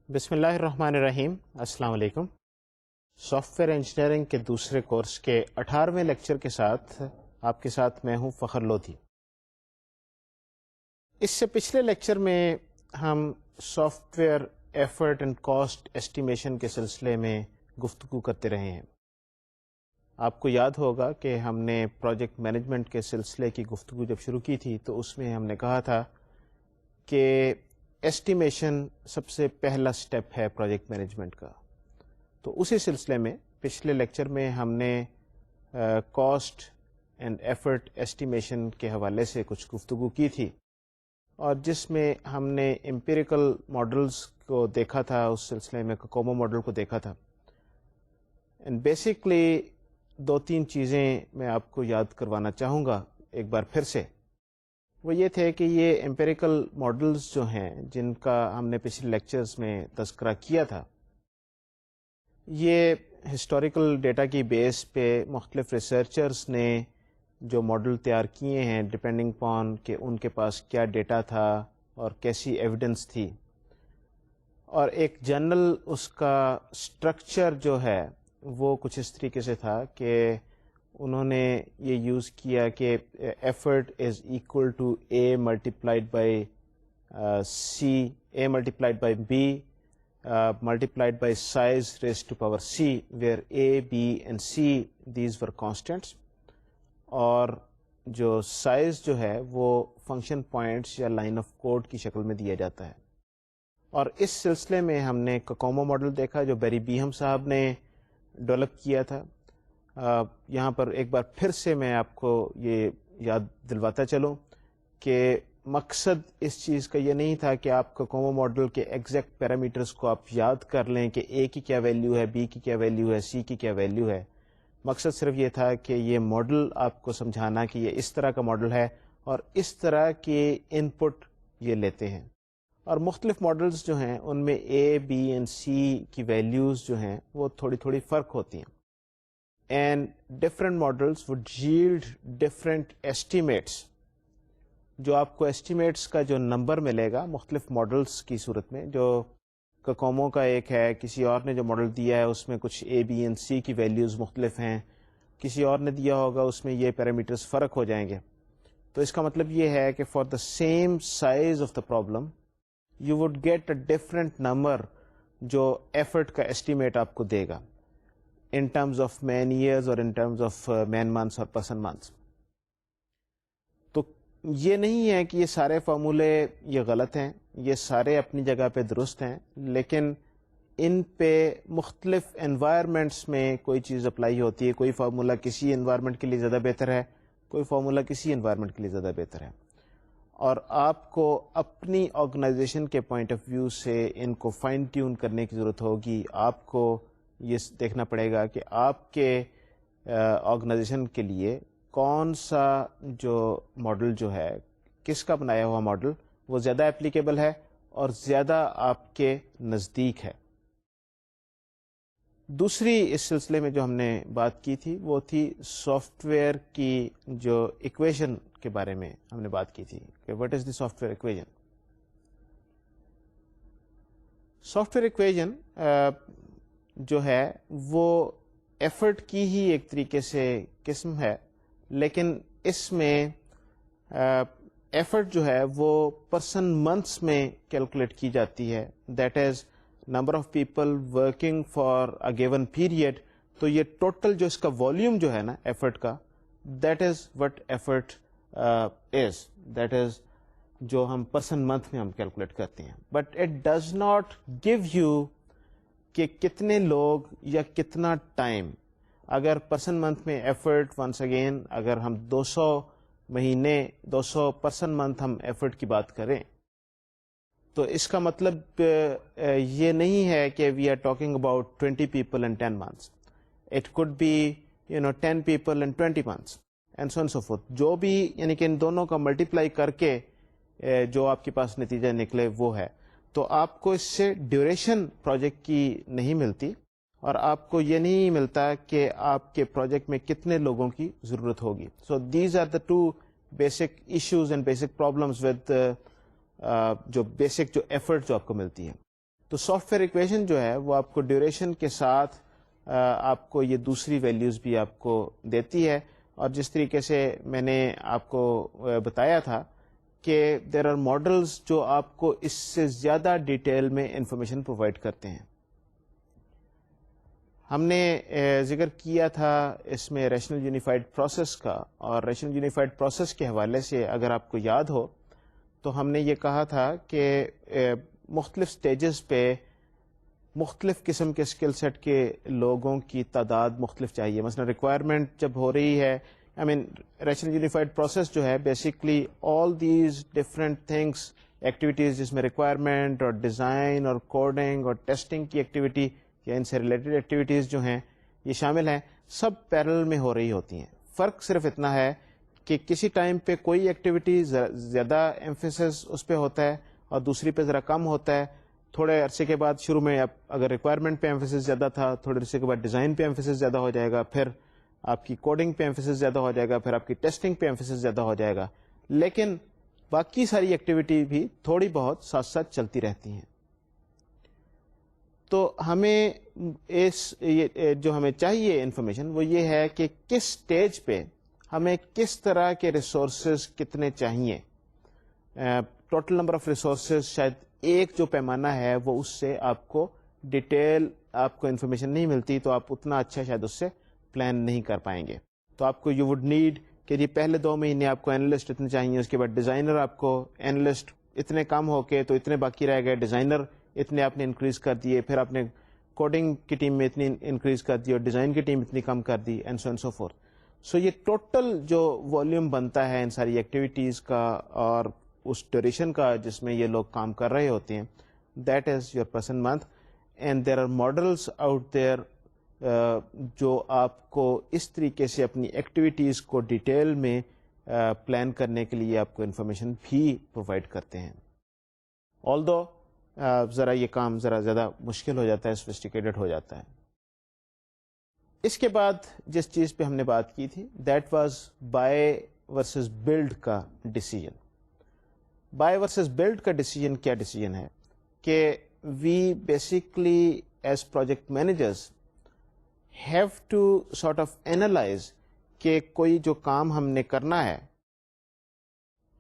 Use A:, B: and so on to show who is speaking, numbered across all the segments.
A: بسم اللہ الرحمن الرحیم. السلام علیکم. سافٹ ویئر انجینئرنگ کے دوسرے کورس کے 18ویں لیکچر کے ساتھ آپ کے ساتھ میں ہوں فخر لودھی. اس سے پچھلے لیکچر میں ہم soft where effort and cost estimation کے سلسلے میں گفتگو کرتے رہے ہیں. آپ کو یاد ہوگا کہ ہم نے پروجیکٹ مینجمنٹ کے سلسلے کی گفتگو جب شروع کی تھی تو اس میں ہم نے کہا تھا کہ ایسٹیمیشن سب سے پہلا سٹیپ ہے پروجیکٹ مینجمنٹ کا. تو اسی سلسلے میں پچھلے لیکچر میں ہم نے کاسٹ اینڈ ایفرٹ ایسٹیمیشن کے حوالے سے کچھ گفتگو کی تھی، اور جس میں ہم نے امپیریکل ماڈلز کو دیکھا تھا. اس سلسلے میں کوکومو ماڈل کو دیکھا تھا. اینڈ بیسکلی دو تین چیزیں میں آپ کو یاد کروانا چاہوں گا ایک بار پھر سے. وہ یہ تھے کہ یہ امپیریکل ماڈلز جو ہیں جن کا ہم نے پچھلے لیکچرز میں تذکرہ کیا تھا، یہ ہسٹوریکل ڈیٹا کی بیس پہ مختلف ریسرچرز نے جو ماڈل تیار کیے ہیں ڈپینڈنگ پان کہ ان کے پاس کیا ڈیٹا تھا اور کیسی ایویڈنس تھی، اور ایک جنرل اس کا سٹرکچر جو ہے وہ کچھ اس طریقے سے تھا کہ انہوں نے یہ یوز کیا کہ effort is equal to A multiplied by C, A multiplied by B multiplied by size raised to power C, where A B and C these were constants, اور جو سائز جو ہے وہ فنکشن پوائنٹس یا line of code کی شکل میں دیا جاتا ہے. اور اس سلسلے میں ہم نے کوکومو ماڈل دیکھا جو بیری بیہم صاحب نے ڈیولپ کیا تھا. یہاں پر ایک بار پھر سے میں آپ کو یہ یاد دلواتا چلوں کہ مقصد اس چیز کا یہ نہیں تھا کہ آپ کوکومو ماڈل کے ایگزیکٹ پیرامیٹرز کو آپ یاد کر لیں کہ اے کی کیا ویلیو ہے، بی کی کیا ویلیو ہے، سی کی کیا ویلیو ہے. مقصد صرف یہ تھا کہ یہ ماڈل آپ کو سمجھانا کہ یہ اس طرح کا ماڈل ہے اور اس طرح کے ان پٹ یہ لیتے ہیں. اور مختلف ماڈلز جو ہیں ان میں اے بی اینڈ سی کی ویلیوز جو ہیں وہ تھوڑی تھوڑی فرق ہوتی ہیں. And different models would yield different estimates. جو آپ کو ایسٹیمیٹس کا جو نمبر ملے گا مختلف ماڈلس کی صورت میں، جو کوکومو کا ایک ہے، کسی اور نے جو ماڈل دیا ہے اس میں کچھ اے بی اینڈ سی کی ویلیوز مختلف ہیں، کسی اور نے دیا ہوگا اس میں یہ پیرامیٹرز فرق ہو جائیں گے. تو اس کا مطلب یہ ہے کہ for the same size of the problem you would get a different number جو ایفرٹ کا ایسٹیمیٹ آپ کو دے گا in terms of man years or in terms of man months or person months. تو یہ نہیں ہے کہ یہ سارے فارمولے یہ غلط ہیں، یہ سارے اپنی جگہ پہ درست ہیں، لیکن ان پہ مختلف انوائرمنٹس میں کوئی چیز اپلائی ہوتی ہے. کوئی فارمولہ کسی انوائرمنٹ کے لیے زیادہ بہتر ہے، کوئی فارمولہ کسی انوائرمنٹ کے لیے زیادہ بہتر ہے، اور آپ کو اپنی آرگنائزیشن کے پوائنٹ آف ویو سے ان کو فائن ٹیون کرنے کی ضرورت ہوگی. آپ کو یہ دیکھنا پڑے گا کہ آپ کے آرگنائزیشن کے لیے کون سا جو ماڈل جو ہے، کس کا بنایا ہوا ماڈل وہ زیادہ اپلیکیبل ہے اور زیادہ آپ کے نزدیک ہے. دوسری اس سلسلے میں جو ہم نے بات کی تھی وہ تھی سافٹ ویئر کی جو ایکویشن کے بارے میں ہم نے بات کی تھی کہ what is the soft where equation. Soft where equation جو ہے وہ ایفرٹ کی ہی ایک طریقے سے قسم ہے، لیکن اس میں ایفرٹ جو ہے وہ پرسن منتھس میں کیلکولیٹ کی جاتی ہے. That is number of people working for a given period. تو یہ ٹوٹل جو اس کا والیوم جو ہے نا ایفرٹ کا، that is what effort is, that is جو ہم پرسن منتھ میں ہم کیلکولیٹ کرتے ہیں. But it does not give you کہ کتنے لوگ یا کتنا ٹائم. اگر پرسن منتھ میں ایفرٹ ونس اگین اگر ہم 200 مہینے 200 پرسن منتھ ہم ایفرٹ کی بات کریں تو اس کا مطلب یہ نہیں ہے کہ we are talking about 20 people in 10 months. It could be 10 people in 20 months and so and so forth. جو بھی یعنی کہ ان دونوں کا ملٹیپلائی کر کے جو آپ کے پاس نتیجہ نکلے وہ ہے. تو آپ کو اس سے ڈیوریشن پروجیکٹ کی نہیں ملتی، اور آپ کو یہ نہیں ملتا کہ آپ کے پروجیکٹ میں کتنے لوگوں کی ضرورت ہوگی. So these are the two basic issues and basic problems with جو بیسک جو ایفرٹ جو آپ کو ملتی ہے. تو سافٹ ویئر ایکویشن جو ہے وہ آپ کو ڈیوریشن کے ساتھ آپ کو یہ دوسری ویلیوز بھی آپ کو دیتی ہے. اور جس طریقے سے میں نے آپ کو بتایا تھا کہ دیر آر ماڈلز جو آپ کو اس سے زیادہ ڈیٹیل میں انفارمیشن پرووائڈ کرتے ہیں. ہم نے ذکر کیا تھا اس میں ریشنل یونیفائڈ پروسیس کا, اور ریشنل یونیفائڈ پروسیس کے حوالے سے اگر آپ کو یاد ہو تو ہم نے یہ کہا تھا کہ مختلف سٹیجز پہ مختلف قسم کے اسکل سیٹ کے لوگوں کی تعداد مختلف چاہیے. مثلا ریکوائرمنٹ جب ہو رہی ہے, ریشنل یونیفائڈ پروسیس جو ہے basically all these different things, activities جس میں ریکوائرمنٹ اور ڈیزائن اور کوڈنگ اور ٹیسٹنگ کی ایکٹیویٹی یا ان سے ریلیٹڈ ایکٹیویٹیز جو ہیں یہ شامل ہیں, سب پیرل میں ہو رہی ہوتی ہیں. فرق صرف اتنا ہے کہ کسی ٹائم پہ کوئی ایکٹیویٹی زیادہ ایمفیسس اس پہ ہوتا ہے اور دوسری پہ ذرا کم ہوتا ہے. تھوڑے عرصے کے بعد شروع میں اگر ریکوائرمنٹ پہ ایمفیسس زیادہ تھا, تھوڑے عرصے کے بعد ڈیزائن پہ ایمفیسس زیادہ ہو جائے گا, پھر آپ کی کوڈنگ پہ ایمفیسس زیادہ ہو جائے گا, پھر آپ کی ٹیسٹنگ پہ ایمفیسس زیادہ ہو جائے گا. لیکن باقی ساری ایکٹیویٹی بھی تھوڑی بہت ساتھ ساتھ چلتی رہتی ہیں. تو ہمیں جو ہمیں چاہیے انفارمیشن وہ یہ ہے کہ کس سٹیج پہ ہمیں کس طرح کے ریسورسز کتنے چاہیے. ٹوٹل نمبر آف ریسورسز شاید ایک جو پیمانہ ہے وہ اس سے آپ کو ڈیٹیل آپ کو انفارمیشن نہیں ملتی, تو آپ اتنا اچھا شاید اس سے پلان نہیں کر پائیں گے. تو آپ کو یو وڈ نیڈ کہ جی پہلے 2 مہینے آپ کو اینالسٹ اتنے چاہیے, اس کے بعد ڈیزائنر آپ کو اینالسٹ اتنے کم ہو کے تو اتنے باقی رہ گئے, ڈیزائنر اتنے آپ نے انکریز کر دیے, پھر آپ نے کوڈنگ کی ٹیم میں اتنی انکریز کر دی اور ڈیزائن کی ٹیم اتنی کم کر دی, and so and so forth. So یہ ٹوٹل جو والیوم بنتا ہے ان ساری ایکٹیویٹیز کا اور اس ڈیوریشن کا جس میں یہ لوگ کام کر رہے ہوتے ہیں, that is your person month. And there are models out there جو آپ کو اس طریقے سے اپنی ایکٹیویٹیز کو ڈیٹیل میں پلان کرنے کے لیے آپ کو انفارمیشن بھی پرووائڈ کرتے ہیں. آلدو ذرا یہ کام ذرا زیادہ مشکل ہو جاتا ہے, سوفسٹیکیٹڈ ہو جاتا ہے. اس کے بعد جس چیز پہ ہم نے بات کی تھی that was buy versus build کا ڈیسیجن. بائی ورسز بلڈ کا ڈیسیجن کیا ڈیسیجن ہے کہ we basically as project managers have to sort of analyse کہ کوئی جو کام ہم نے کرنا ہے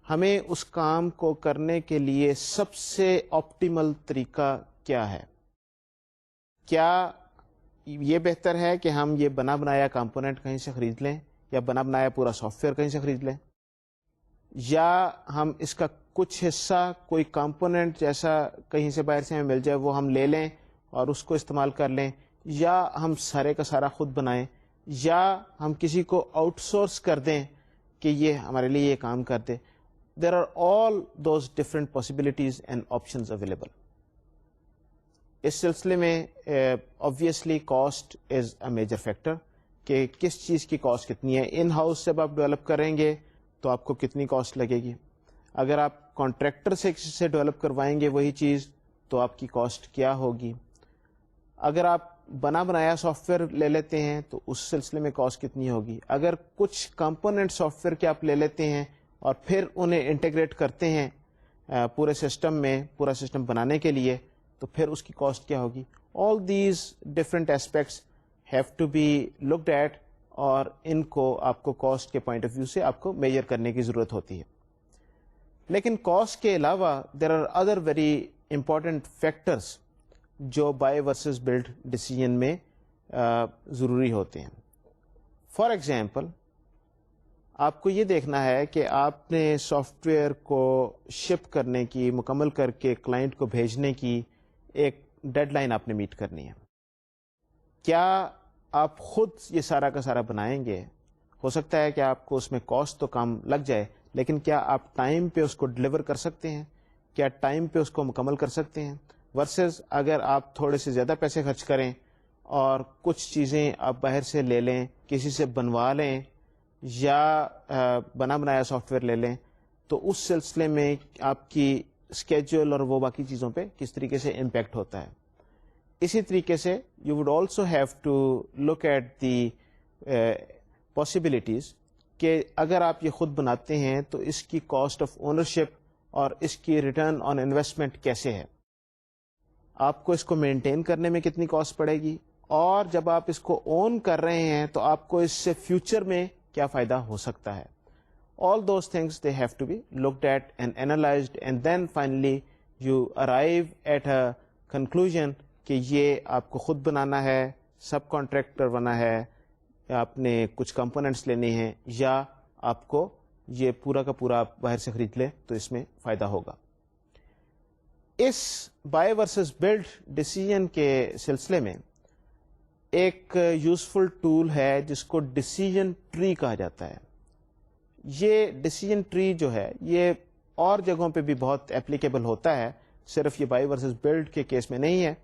A: ہمیں اس کام کو کرنے کے لیے سب سے آپٹیمل طریقہ کیا ہے. کیا یہ بہتر ہے کہ ہم یہ بنا بنایا کمپوننٹ کہیں سے خرید لیں, یا بنا بنایا پورا سافٹ ویئر کہیں سے خرید لیں, یا ہم اس کا کچھ حصہ کوئی کمپوننٹ جیسا کہیں سے باہر سے ہمیں مل جائے وہ ہم لے لیں اور اس کو استعمال کر لیں, یا ہم سارے کا سارا خود بنائیں, یا ہم کسی کو آؤٹ سورس کر دیں کہ یہ ہمارے لیے یہ کام کر دے. There are all those different possibilities and options available. اس سلسلے میں obviously cost is a major factor کہ کس چیز کی کاسٹ کتنی ہے. ان ہاؤس جب آپ ڈیولپ کریں گے تو آپ کو کتنی کاسٹ لگے گی. اگر آپ کانٹریکٹر سے ڈیولپ کروائیں گے وہی چیز تو آپ کی کاسٹ کیا ہوگی. اگر آپ بنا بنایا سافٹ ویئر لے لیتے ہیں تو اس سلسلے میں کاسٹ کتنی ہوگی. اگر کچھ کمپوننٹ سافٹ ویئر کے آپ لے لیتے ہیں اور پھر انہیں انٹیگریٹ کرتے ہیں پورے سسٹم میں, پورا سسٹم بنانے کے لیے, تو پھر اس کی کاسٹ کیا ہوگی. All these different aspects have to be looked at, اور ان کو آپ کو کاسٹ کے پوائنٹ آف ویو سے آپ کو میجر کرنے کی ضرورت ہوتی ہے. لیکن کاسٹ کے علاوہ there are other very important factors جو بائی ورسز بلڈ ڈیسیجن میں ضروری ہوتے ہیں. فار ایگزامپل آپ کو یہ دیکھنا ہے کہ آپ نے سافٹ ویئر کو شپ کرنے کی, مکمل کر کے کلائنٹ کو بھیجنے کی ایک ڈیڈ لائن آپ نے میٹ کرنی ہے. کیا آپ خود یہ سارا کا سارا بنائیں گے؟ ہو سکتا ہے کہ آپ کو اس میں کاسٹ تو کم لگ جائے, لیکن کیا آپ ٹائم پہ اس کو ڈلیور کر سکتے ہیں؟ کیا ٹائم پہ اس کو مکمل کر سکتے ہیں؟ ورسز اگر آپ تھوڑے سے زیادہ پیسے خرچ کریں اور کچھ چیزیں آپ باہر سے لے لیں, کسی سے بنوا لیں, یا بنا بنایا سافٹ ویئر لے لیں, تو اس سلسلے میں آپ کی اسکیجول اور وہ باقی چیزوں پہ کس طریقے سے امپیکٹ ہوتا ہے. اسی طریقے سے you would also have to look at the possibilities کہ اگر آپ یہ خود بناتے ہیں تو اس کی کاسٹ آف اونرشپ اور اس کی ریٹرن آن انویسٹمنٹ کیسے ہے. آپ کو اس کو مینٹین کرنے میں کتنی کاسٹ پڑے گی, اور جب آپ اس کو اون کر رہے ہیں تو آپ کو اس سے فیوچر میں کیا فائدہ ہو سکتا ہے. All those things they have to be looked at and analyzed, and then finally you arrive at a conclusion کہ یہ آپ کو خود بنانا ہے, سب کانٹریکٹر بنا ہے, آپ نے کچھ کمپوننٹس لینے ہیں, یا آپ کو یہ پورا کا پورا آپ باہر سے خرید لیں تو اس میں فائدہ ہوگا. اس بائی ورسز بلڈ ڈیسیژن کے سلسلے میں ایک یوزفل ٹول ہے جس کو ڈیسیژن ٹری کہا جاتا ہے. یہ ڈیسیژن ٹری جو ہے یہ اور جگہوں پہ بھی بہت اپلیکیبل ہوتا ہے, صرف یہ بائی ورسز بلڈ کے کیس میں نہیں ہے,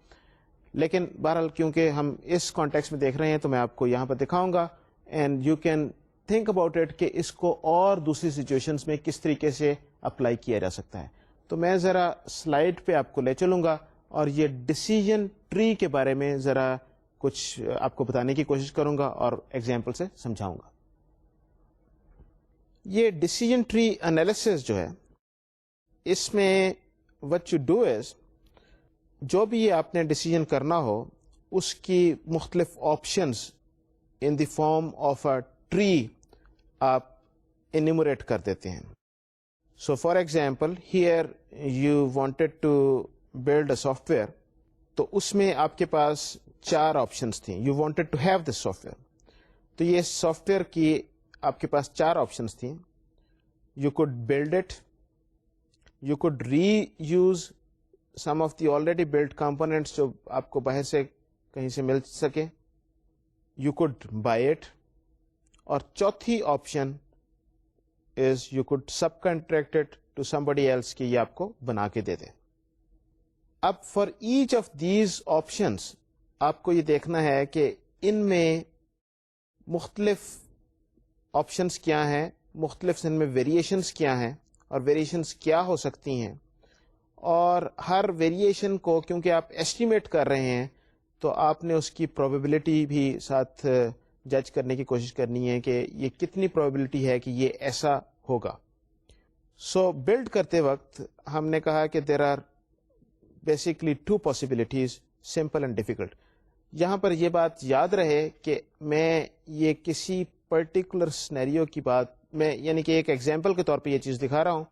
A: لیکن بہرحال کیونکہ ہم اس کانٹیکس میں دیکھ رہے ہیں تو میں آپ کو یہاں پر دکھاؤں گا, and you can think about it کہ اس کو اور دوسری سچویشنز میں کس طریقے سے اپلائی کیا جا سکتا ہے. تو میں ذرا سلائڈ پہ آپ کو لے چلوں گا اور یہ ڈیسیژن ٹری کے بارے میں ذرا کچھ آپ کو بتانے کی کوشش کروں گا اور ایگزامپل سے سمجھاؤں گا. یہ ڈیسیژن ٹری انالیسس جو ہے اس میں وٹ یو ڈو از, جو بھی آپ نے ڈیسیژن کرنا ہو اس کی مختلف options in the form of a tree آپ انیموریٹ کر دیتے ہیں. So for example here you wanted to build a software, تو اس میں آپ کے پاس 4 آپشنس تھیں. You wanted to have this software, تو یہ سافٹ ویئر کی آپ کے پاس 4 آپشنس تھیں. You could build it, you could reuse some of the already build components جو آپ کو باہر سے کہیں سے مل سکے, یو کوڈ بائی اٹ, اور چوتھی option is you could subcontract it to somebody else کہ یہ آپ کو بنا کے دے دے. اب for each of these options آپ کو یہ دیکھنا ہے کہ ان میں مختلف آپشنس کیا ہیں, مختلف ان میں ویریشنس کیا ہیں, اور ویریشنس کیا ہو سکتی ہیں, اور ہر ویریشن کو کیونکہ آپ ایسٹیمیٹ کر رہے ہیں تو آپ نے اس کی پروبیبلٹی بھی ساتھ جج کرنے کی کوشش کرنی ہے کہ یہ کتنی پروبیبلٹی ہے کہ یہ ایسا ہوگا. سو بلڈ کرتے وقت ہم نے کہا کہ there are basically 2 possibilities, simple and difficult. یہاں پر یہ بات یاد رہے کہ میں یہ کسی پرٹیکولر سینیریو کی بات میں یعنی کہ ایک ایگزامپل کے طور پہ یہ چیز دکھا رہا ہوں.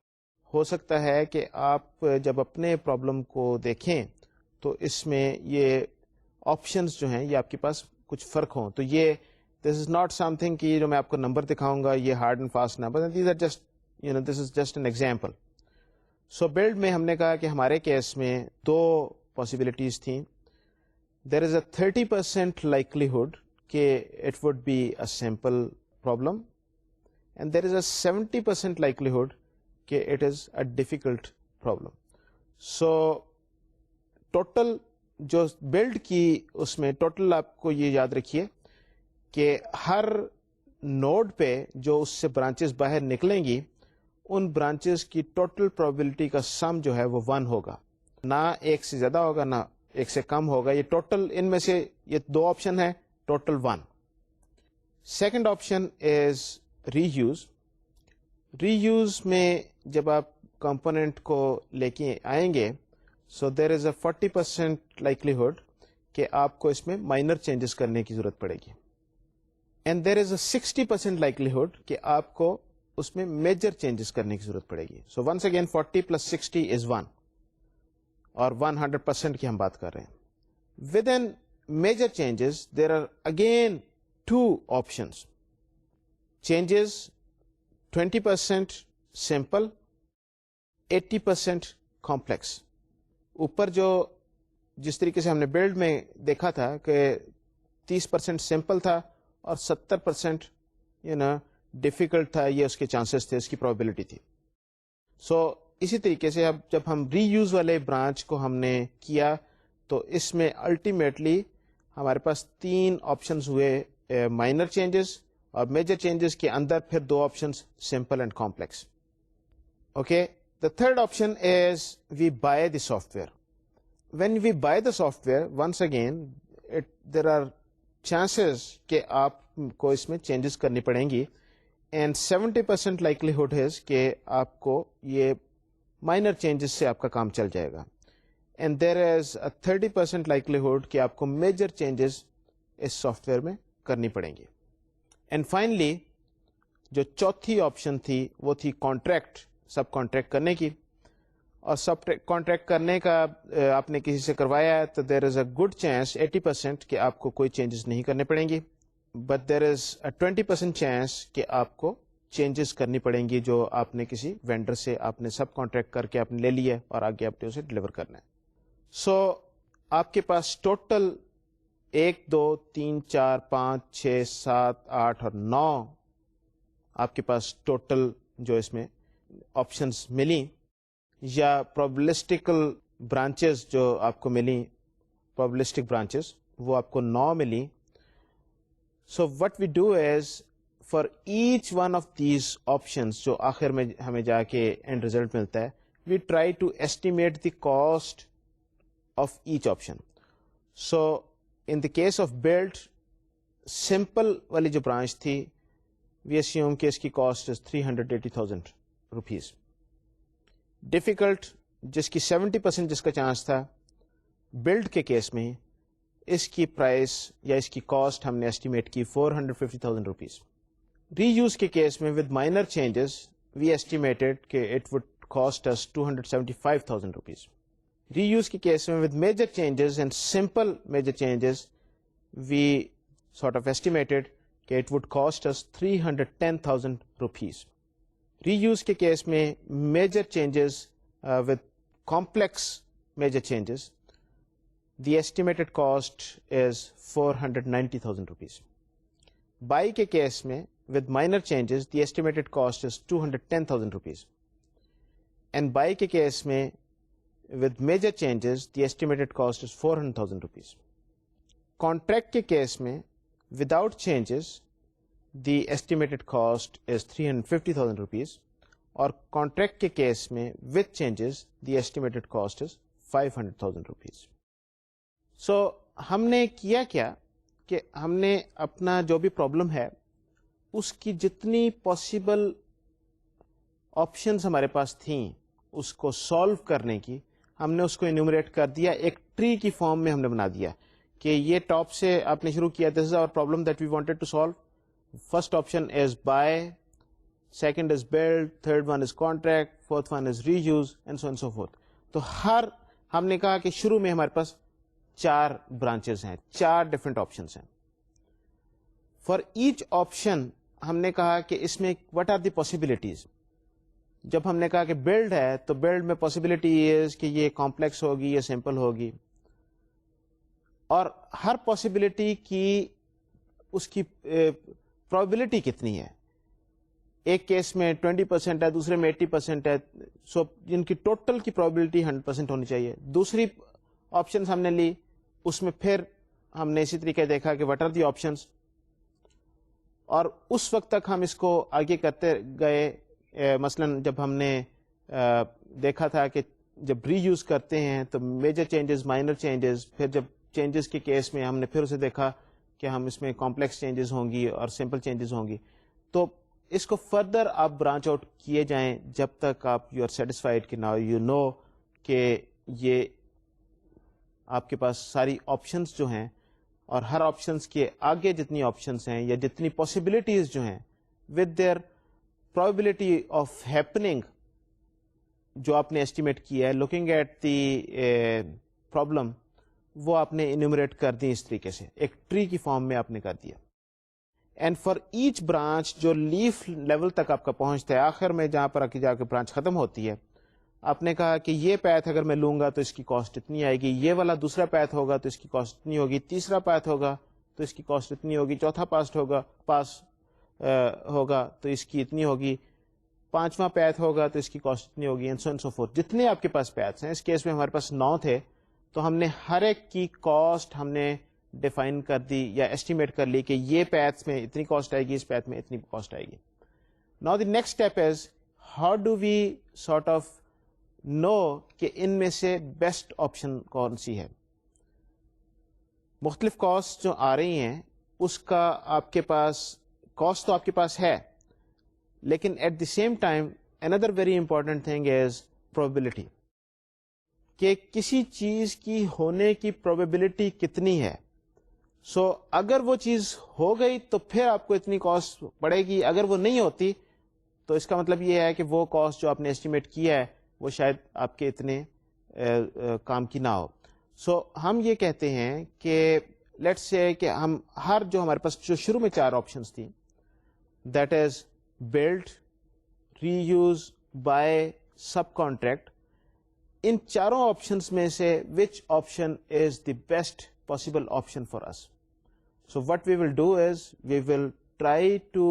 A: ہو سکتا ہے کہ آپ جب اپنے پرابلم کو دیکھیں تو اس میں یہ آپشنس جو ہیں یہ آپ کے پاس کچھ فرق ہوں. تو یہ دس از ناٹ سم تھنگ کہ جو میں آپ کو نمبر دکھاؤں گا یہ hard and fast number, these are just this is just an example. So build میں ہم نے کہا کہ ہمارے کیس میں 2 possibilities تھیں. دیر از اے 30% likelihood کہ it would be a simple problem, and there is a 70% likelihood کہ it is a difficult problem. So total جو بلڈ کی اس میں ٹوٹل آپ کو یہ یاد رکھیے کہ ہر نوڈ پہ جو اس سے برانچز باہر نکلیں گی ان برانچز کی ٹوٹل پروبیبلٹی کا سم جو ہے وہ 1 ہوگا, نہ ایک سے زیادہ ہوگا نہ ایک سے کم ہوگا. یہ ٹوٹل ان میں سے یہ 2 آپشن ہے, total 1. Second option is reuse. Reuse میں جب آپ کمپوننٹ کو لے کے آئیں گے سو دیر از اے 40% likelihood کہ آپ کو اس میں مائنر چینجز کرنے کی ضرورت پڑے گی, and there is a 60% likelihood کہ آپ کو اس میں میجر چینجز کرنے کی ضرورت پڑے گی. سو ونس اگین 40 + 60 از 1, اور 100% کی ہم بات کر رہے ہیں. Within major changes there are again 2 options. Changes 20% simple, 80% complex. اوپر جو جس طریقے سے ہم نے بلڈ میں دیکھا تھا کہ 30% سمپل تھا اور 70% ڈیفیکلٹ تھا, یہ اس کے چانسز تھے, اس کی پروبیبلٹی تھی. سو اسی طریقے سے اب جب ہم ری یوز والے برانچ کو ہم نے کیا تو اس میں الٹیمیٹلی ہمارے پاس 3 آپشنز ہوئے, مائنر چینجز, اور میجر چینجز کے اندر پھر 2 options simple and complex. Okay, the third option is we buy the software. When we buy the software once again there are chances کہ آپ کو اس میں چینجز کرنی پڑیں گی, اینڈ 70% likelihood ہے کہ آپ کو یہ مائنر چینجز سے آپ کا کام چل جائے گا. And there is a 30% likelihood کہ آپ کو میجر چینجز اس سافٹ ویئر میں کرنی پڑیں گی. اینڈ فائنلی جو چوتھی آپشن تھی وہ تھی کانٹریکٹ، سب کانٹریکٹ کرنے کی. اور سب کانٹریکٹ کرنے کا آپ نے کسی سے کروایا ہے تو there is a good chance 80% کہ آپ کو کوئی چینجز نہیں کرنے پڑیں گی، but there is a 20% chance کہ آپ کو چینجز کرنی پڑیں گی جو آپ نے کسی وینڈر سے آپ نے سب کانٹریکٹ کر کے آپ نے لے لیا ہے اور آگے آپ نے اسے ڈلیور کرنا ہے. سو آپ کے پاس ٹوٹل 1 2 3 4 5 6 7 8 اور 9 آپ کے پاس ٹوٹل جو اس میں آپشنس ملی یا پروبلسٹیکل برانچز جو آپ کو ملی، پروبلسٹک برانچز وہ آپ کو 9 ملی. So what we do is for each one of these options جو آخر میں ہمیں جا کے اینڈ ریزلٹ ملتا ہے، we try to estimate the cost of each option. So in the case of build, simple والی جو برانچ تھی وی اسیوم کہ اس کی کاسٹ 380,000 روپیز. ڈیفیکلٹ جس کی 70% جس کا چانس تھا، بلڈ کے کیس میں اس کی پرائس یا اس کی کاسٹ ہم نے ایسٹیمیٹ کی 450,000 روپیز. ری یوز کے کیس میں with minor changes we estimated کہ it would cost as 275,000 rupees. Reuse کے کیس میں with major changes and simple major changes we sort of estimated کہ it would cost as 310,000 rupees. Reuse کے case میں major changes with complex major changes the estimated cost is 490,000 rupees. Buy کے case میں with minor changes the estimated cost is 210,000 rupees. And buy کے case میں with major changes the estimated cost is 400,000 rupees. Contract کے case میں without changes the estimated cost is 350,000 rupees اور contract کے case میں with changes the estimated cost is 500,000 rupees. So ہم نے کیا کہ ہم نے اپنا جو بھی پرابلم ہے اس کی جتنی پاسبل آپشنز ہمارے پاس تھیں اس کو سالو کرنے کی، ہم نے اس کو انیومریٹ کر دیا، ایک ٹری کی فارم میں ہم نے بنا دیا کہ یہ ٹاپ سے آپ نے شروع کیا، this is our problem that we wanted to solve. First option is buy, second is build, third one is contract, fourth one is reuse, and so on and so forth. تو ہم نے کہا کہ شروع میں ہمارے پاس 4 برانچز ہیں، 4 different options ہیں. فار ایچ آپشن ہم نے کہا کہ اس میں what are the possibilities. جب ہم نے کہا کہ بلڈ ہے تو بلڈ میں پاسبلٹی از کہ یہ کمپلیکس ہوگی یا سمپل ہوگی، اور ہر پاسبلٹی کی اس کی پرابلٹی کتنی ہے. ایک کیس میں 20% ہے، دوسرے میں 80% ہے، سو جن کی ٹوٹل کی پرابلٹی 100% ہونی چاہیے. دوسری آپشنس ہم نے لی، اس میں پھر ہم نے اسی طریقے دیکھا کہ واٹ آر دی آپشنس، اور اس وقت تک ہم اس کو آگے کرتے گئے. مثلا جب ہم نے دیکھا تھا کہ جب ری یوز کرتے ہیں تو میجر چینجز، مائنر چینجز، پھر جب چینجز کے کیس میں ہم نے پھر اسے دیکھا کہ ہم اس میں کمپلیکس چینجز ہوں گی اور سمپل چینجز ہوں گی. تو اس کو فردر آپ برانچ آؤٹ کیے جائیں جب تک آپ یو آر سیٹسفائڈ کہ ناؤ یو نو کہ یہ آپ کے پاس ساری آپشنس جو ہیں اور ہر آپشنس کے آگے جتنی آپشنس ہیں یا جتنی پاسبلٹیز جو ہیں with their probability of happening جو آپ نے ایسٹیمیٹ کیا ہے لوکنگ ایٹ دی پرابلم، وہ آپ نے انیومریٹ کر دی اس طریقے سے، ایک ٹری کی فارم میں آپ نے کر دیا. اینڈ فار ایچ برانچ جو لیف لیول تک آپ کا پہنچتا ہے، آخر میں جہاں پر جا کے برانچ ختم ہوتی ہے، آپ نے کہا کہ یہ پیتھ اگر میں لوں گا تو اس کی کاسٹ اتنی آئے گی، یہ والا دوسرا پیتھ ہوگا تو اس کی کاسٹ اتنی ہوگی، تیسرا پیتھ ہوگا تو اس کی کاسٹ اتنی ہوگی، چوتھا پاس ہوگا تو اس کی اتنی ہوگی، 5واں پیتھ ہوگا تو اس کی کاسٹ اتنی ہوگی، and so and so fourth. جتنے آپ کے پاس پیتھس ہیں، اس کیس میں ہمارے پاس 9 تھے، تو ہم نے ہر ایک کی کاسٹ ہم نے ڈیفائن کر دی یا ایسٹیمیٹ کر لی کہ یہ پیتھ میں اتنی کاسٹ آئے گی، اس پیتھ میں اتنی کاسٹ آئے گی. Now the next step is how do we sort of know کہ ان میں سے بیسٹ آپشن کون سی ہے. مختلف کاسٹ جو آ رہی ہیں اس کا آپ کے پاس کاسٹ تو آپ کے پاس ہے، لیکن ایٹ دی سیم ٹائم اندر very important thing is probability. کہ کسی چیز کی ہونے کی پروبیبلٹی کتنی ہے. سو اگر وہ چیز ہو گئی تو پھر آپ کو اتنی کاسٹ پڑے گی, اگر وہ نہیں ہوتی تو اس کا مطلب یہ ہے کہ وہ کاسٹ جو آپ نے ایسٹیمیٹ کیا ہے وہ شاید آپ کے اتنے کام کی نہ ہو. سو ہم یہ کہتے ہیں کہ لیٹس سے کہ ہم ہر جو ہمارے پاس جو شروع میں 4 آپشنس تھیں, that is build, reuse, buy, subcontract, ان چاروں آپشنس میں سے which option is the best possible option for us. So what we will do is we will try to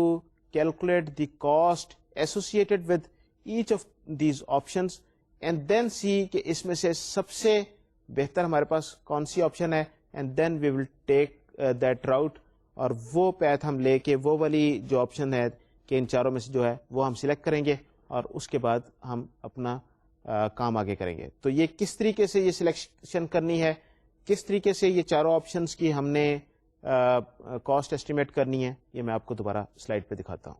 A: calculate the cost associated with each of these options and then see کہ اس میں سے سب سے بہتر ہمارے پاس کون سی option ہے, and then we will take that route, اور وہ پیتھ ہم لے کے وہ والی جو آپشن ہے کہ ان چاروں میں سے جو ہے وہ ہم سلیکٹ کریں گے, اور اس کے بعد ہم اپنا کام آگے کریں گے. تو یہ کس طریقے سے یہ سلیکشن کرنی ہے, کس طریقے سے یہ چاروں آپشنس کی ہم نے کاسٹ ایسٹیمیٹ کرنی ہے, یہ میں آپ کو دوبارہ سلائڈ پہ دکھاتا ہوں.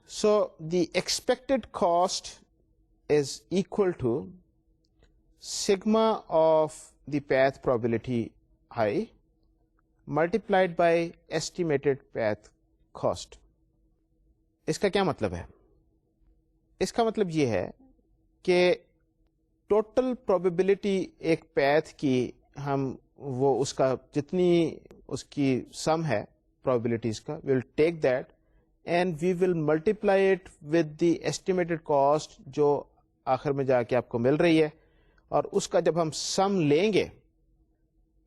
A: So the expected cost is equal to sigma of the path probability i multiplied by estimated path cost. اس کا کیا مطلب ہے؟ اس کا مطلب یہ ہے کہ ٹوٹل پروبیبلٹی ایک پیتھ کی ہم وہ اس کا جتنی اس کی سم ہے پروبیبلٹیز کا, we will take that and we will multiply it with the estimated cost جو آخر میں جا کے آپ کو مل رہی ہے, اور اس کا جب ہم سم لیں گے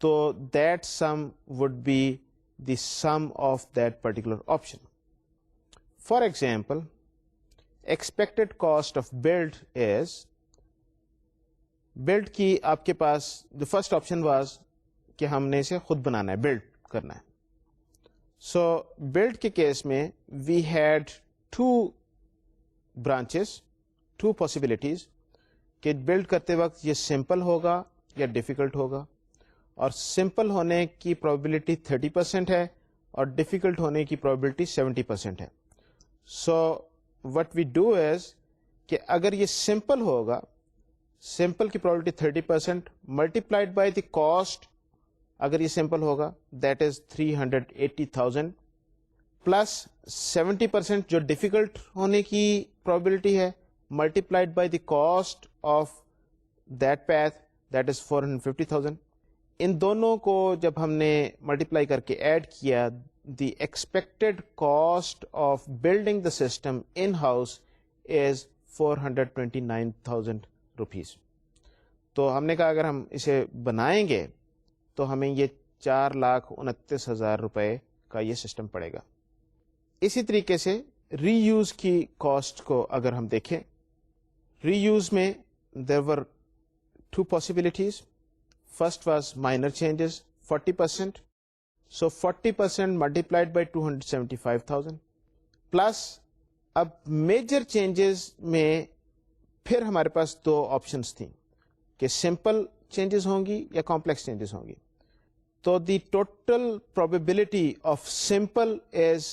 A: تو that sum would be the sum of that particular option. For example, expected cost of build is, build کی آپ کے پاس جو فرسٹ آپشن واز کہ ہم نے اسے خود بنانا ہے, بلڈ کرنا ہے. سو بلڈ کے کیس میں وی ہیڈ 2 برانچز, 2 پاسبلٹیز کہ بلڈ کرتے وقت یہ سمپل ہوگا یا ڈیفیکلٹ ہوگا, اور سمپل ہونے کی پروبیبلٹی 30% ہے اور ڈیفیکلٹ ہونے کی پروبیبلٹی 70% ہے. سو وٹ وی ڈو از کہ اگر یہ سمپل ہوگا, سمپل کی probability 30% multiplied by the cost, اگر یہ سمپل ہوگا دیٹ از 380,000 پلس 70% جو ڈیفیکلٹ ہونے کی پروبیبلٹی ہے multiplied by the cost of that path that is 450,000. ان دونوں کو جب ہم نے ملٹیپلائی کر کے ایڈ کیا, دی expected cost of building the system in house is 429,000 rupees. تو ہم نے کہا اگر ہم اسے بنائیں گے تو ہمیں یہ 4,29,000 روپے کا یہ سسٹم پڑے گا. اسی طریقے سے ری یوز کی کاسٹ کو اگر ہم دیکھیں, ری یوز میں there were 2 possibilities. First was minor changes, 40%. So 40% multiplied by 275,000 plus اب میجر چینجز میں پھر ہمارے پاس 2 آپشنس تھیں کہ سمپل چینجز ہوں گی یا کمپلیکس چینجز ہوں گی. تو the total probability of simple is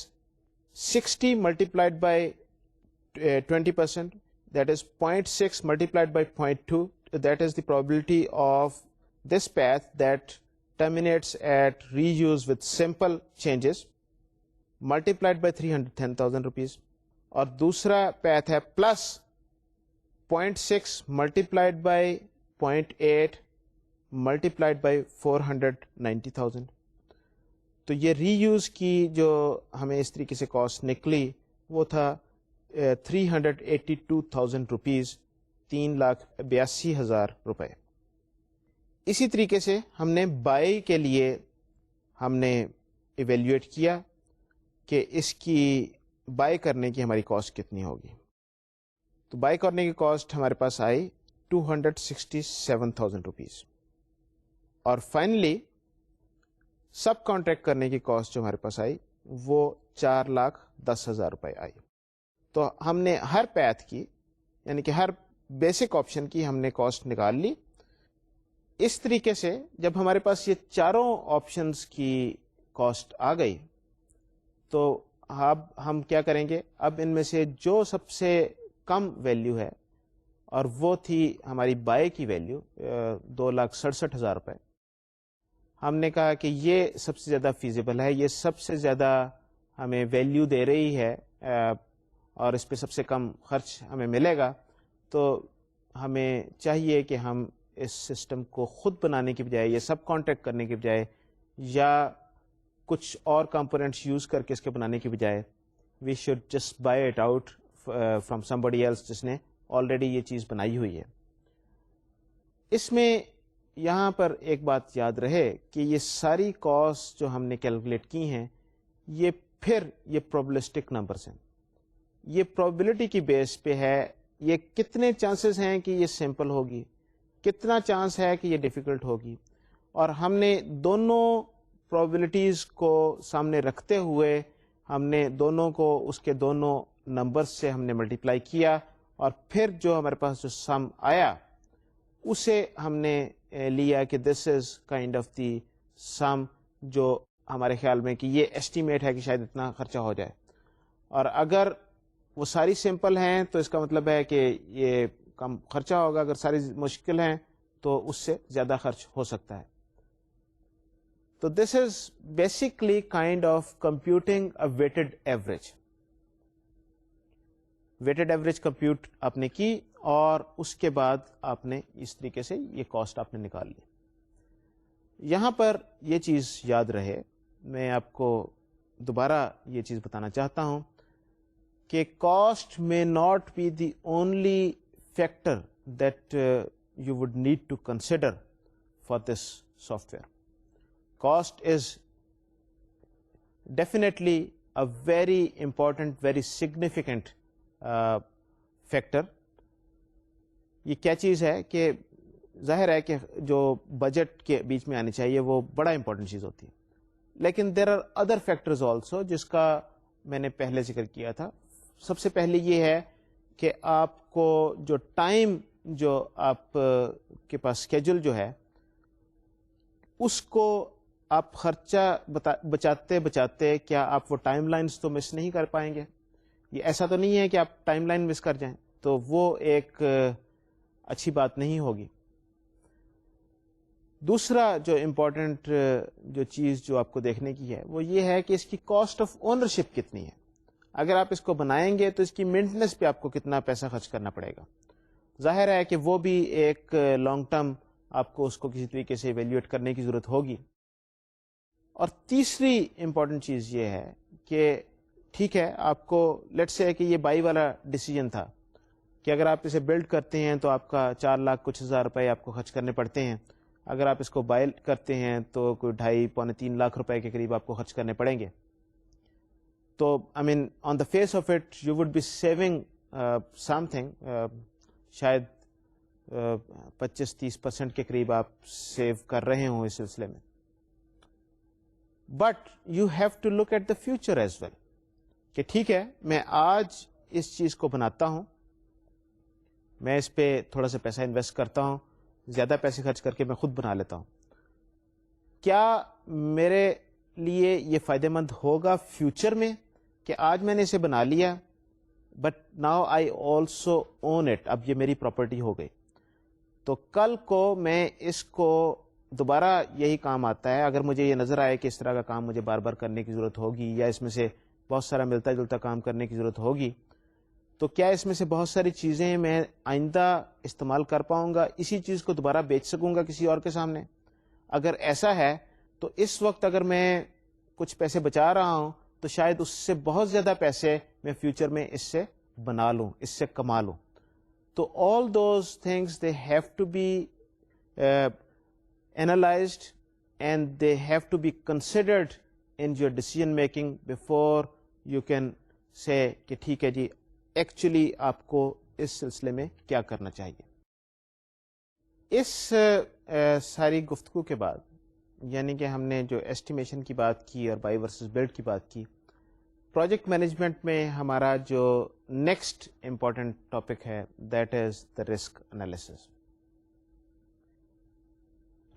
A: 60 multiplied by 20%, that is 0.6 multiplied by 0.2, that is the probability of this path that terminates at reuse with simple changes multiplied by 310,000 rupees. اور دوسرا path ہے plus 0.6 multiplied by 0.8 multiplied by 490,000. تو یہ ری use کی جو ہمیں اس طریقے سے کاسٹ نکلی وہ تھا 382,000 روپیز, 3,82,000 روپے. اسی طریقے سے ہم نے بائی کے لیے ہم نے ایویلیویٹ کیا کہ اس کی بائی کرنے کی ہماری کاسٹ کتنی ہوگی. تو بائی کرنے کی کاسٹ ہمارے پاس آئی 267,000 روپیز. اور فائنلی سب کانٹریکٹ کرنے کی کاسٹ جو ہمارے پاس آئی وہ 4,10,000 روپے آئی. تو ہم نے ہر پیتھ کی یعنی کہ ہر بیسک آپشن کی ہم نے کاسٹ نکال لی. اس طریقے سے جب ہمارے پاس یہ چاروں آپشنس کی کاسٹ آ گئی تو اب ہم کیا کریں گے, اب ان میں سے جو سب سے کم ویلیو ہے اور وہ تھی ہماری بائی کی ویلیو 2,67,000 روپے. ہم نے کہا کہ یہ سب سے زیادہ فیزیبل ہے, یہ سب سے زیادہ ہمیں ویلیو دے رہی ہے اور اس پہ سب سے کم خرچ ہمیں ملے گا, تو ہمیں چاہیے کہ ہم اس سسٹم کو خود بنانے کی بجائے یا سب کانٹریکٹ کرنے کی بجائے یا کچھ اور کمپوننٹس یوز کر کے اس کے بنانے کی بجائے we should just buy it out from somebody else جس نے آلریڈی یہ چیز بنائی ہوئی ہے. اس میں یہاں پر ایک بات یاد رہے کہ یہ ساری کاسٹ جو ہم نے کیلکولیٹ کی ہیں یہ پھر یہ پروبلسٹک نمبرز ہیں, یہ پروبیبلٹی کی بیس پہ ہے. یہ کتنے چانسز ہیں کہ یہ سمپل ہوگی, کتنا چانس ہے کہ یہ ڈیفیکلٹ ہوگی, اور ہم نے دونوں پروبیبلٹیز کو سامنے رکھتے ہوئے ہم نے دونوں کو اس کے دونوں نمبرز سے ہم نے ملٹیپلائی کیا, اور پھر جو ہمارے پاس جو سم آیا اسے ہم نے لیا کہ دس از کائنڈ آف دی سم جو ہمارے خیال میں کہ یہ ایسٹیمیٹ ہے کہ شاید اتنا خرچہ ہو جائے. اور اگر وہ ساری سمپل ہیں تو اس کا مطلب ہے کہ یہ کم خرچہ ہوگا, اگر ساری مشکل ہیں تو اس سے زیادہ خرچ ہو سکتا ہے. تو this is basically kind of computing a weighted average. Weighted average compute آپ نے کی اور اس کے بعد آپ نے اس طریقے سے یہ کاسٹ آپ نے نکال لی. یہاں پر یہ چیز یاد رہے, میں آپ کو دوبارہ یہ چیز بتانا چاہتا ہوں کہ cost may not be the only factor that you would need to consider for this software. Cost is definitely a very important, very significant factor. یہ کیا چیز ہے کہ ظاہر ہے کہ جو بجٹ کے بیچ میں آنی چاہیے وہ بڑا امپورٹنٹ چیز ہوتی ہے, لیکن there are other factors also جس کا میں نے پہلے ذکر کیا تھا. سب سے پہلے یہ ہے کہ آپ کو جو ٹائم جو آپ کے پاس اسکیجول جو ہے اس کو آپ خرچہ بچاتے بچاتے کیا آپ وہ ٹائم لائنز تو مس نہیں کر پائیں گے. یہ ایسا تو نہیں ہے کہ آپ ٹائم لائن مس کر جائیں, تو وہ ایک اچھی بات نہیں ہوگی. دوسرا جو امپورٹنٹ جو چیز جو آپ کو دیکھنے کی ہے وہ یہ ہے کہ اس کی کاسٹ آف اونرشپ کتنی ہے. اگر آپ اس کو بنائیں گے تو اس کی مینٹننس پہ آپ کو کتنا پیسہ خرچ کرنا پڑے گا. ظاہر ہے کہ وہ بھی ایک لانگ ٹرم آپ کو اس کو کسی طریقے سے ایویلیویٹ کرنے کی ضرورت ہوگی. اور تیسری امپورٹنٹ چیز یہ ہے کہ ٹھیک ہے آپ کو لیٹس سے کہ یہ بائی والا ڈیسیجن تھا کہ اگر آپ اسے بلڈ کرتے ہیں تو آپ کا 4 لاکھ کچھ ہزار روپے آپ کو خرچ کرنے پڑتے ہیں, اگر آپ اس کو بائی کرتے ہیں تو کوئی 2.5-3 لاکھ روپے کے قریب آپ کو خرچ کرنے پڑیں گے. تو I mean on the face of it you would be saving something, شاید 25-30% کے قریب آپ سیو کر رہے ہوں اس سلسلے میں. But you have to look at the future as well کہ ٹھیک ہے میں آج اس چیز کو بناتا ہوں, میں اس پہ تھوڑا سا پیسہ انویسٹ کرتا ہوں, زیادہ پیسے خرچ کر کے میں خود بنا لیتا ہوں, کیا میرے لیے یہ فائدہ مند ہوگا فیوچر میں کہ آج میں نے اسے بنا لیا but now I also own it, اب یہ میری پراپرٹی ہو گئی, تو کل کو میں اس کو دوبارہ یہی کام آتا ہے. اگر مجھے یہ نظر آئے کہ اس طرح کا کام مجھے بار بار کرنے کی ضرورت ہوگی یا اس میں سے بہت سارا ملتا جلتا کام کرنے کی ضرورت ہوگی, تو کیا اس میں سے بہت ساری چیزیں میں آئندہ استعمال کر پاؤں گا, اسی چیز کو دوبارہ بیچ سکوں گا کسی اور کے سامنے. اگر ایسا ہے تو اس وقت اگر میں کچھ پیسے بچا رہا ہوں تو شاید اس سے بہت زیادہ پیسے میں فیوچر میں اس سے بنا لوں, اس سے کما لوں. تو all those things they have to be analyzed and they have to be considered in your decision making before you can say کہ ٹھیک ہے جی ایکچولی آپ کو اس سلسلے میں کیا کرنا چاہیے. اس ساری گفتگو کے بعد یعنی کہ ہم نے جو ایسٹیمیشن کی بات کی اور بائی ورسز بلڈ کی بات کی, پروجیکٹ مینجمنٹ میں ہمارا جو نیکسٹ امپورٹنٹ ٹاپک ہے that is the risk analysis.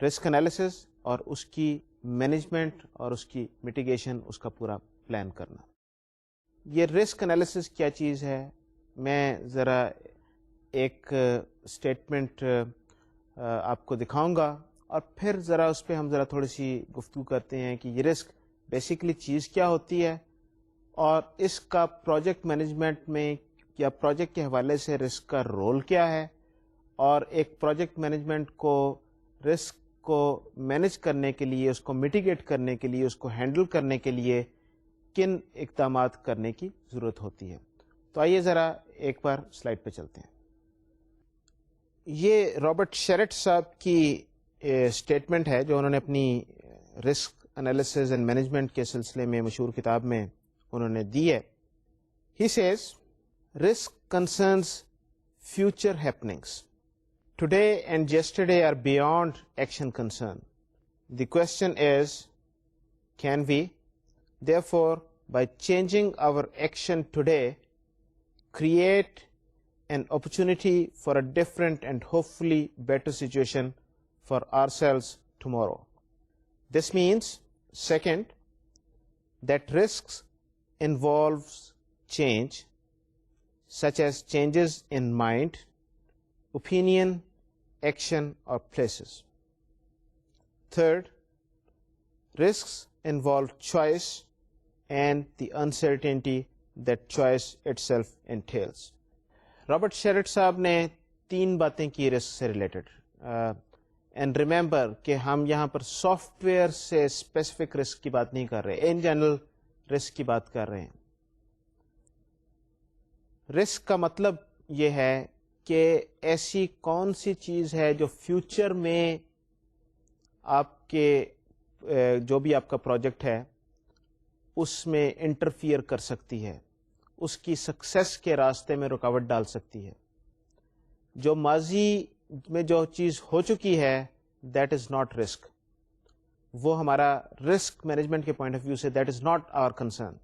A: Risk analysis اور اس کی مینجمنٹ اور اس کی میٹیگیشن, اس کا پورا پلان کرنا. یہ رسک انالیسس کیا چیز ہے میں ذرا ایک اسٹیٹمنٹ آپ کو دکھاؤں گا اور پھر ذرا اس پہ ہم ذرا تھوڑی سی گفتگو کرتے ہیں کہ یہ رسک بیسیکلی چیز کیا ہوتی ہے اور اس کا پروجیکٹ مینجمنٹ میں یا پروجیکٹ کے حوالے سے رسک کا رول کیا ہے، اور ایک پروجیکٹ مینجمنٹ کو رسک کو مینج کرنے کے لیے، اس کو میٹیگیٹ کرنے کے لیے، اس کو ہینڈل کرنے کے لیے کن اقدامات کرنے کی ضرورت ہوتی ہے۔ تو آئیے ذرا ایک بار سلائڈ پہ چلتے ہیں۔ یہ رابرٹ شیرٹ صاحب کی اسٹیٹمنٹ ہے جو انہوں نے اپنی رسک انالیسز اینڈ مینجمنٹ کے سلسلے میں مشہور کتاب میں انہوں نے دی ہے۔ He says risk concerns future happenings today and yesterday are beyond action concern. The question is, can we, therefore, by changing our action today, create an opportunity for a different and hopefully better situation for ourselves tomorrow? This means, second, that risks involves change, such as changes in mind, opinion, action, or places. Third, risks involve choice and the uncertainty that choice itself entails. Robert Charette صاحب نے 3 باتیں کی risk سے related, and remember کہ ہم یہاں پر soft where سے specific risk کی بات نہیں کر رہے، ان جنرل رسک کی بات کر رہے ہیں۔ رسک کا مطلب یہ ہے کہ ایسی کون سی چیز ہے جو فیوچر میں آپ کے جو بھی آپ کا پروجیکٹ ہے اس میں انٹرفیئر کر سکتی ہے، اس کی سکسیس کے راستے میں رکاوٹ ڈال سکتی ہے۔ جو ماضی میں جو چیز ہو چکی ہے دیٹ از ناٹ رسک، وہ ہمارا رسک مینجمنٹ کے پوائنٹ آف ویو سے that is not our concern.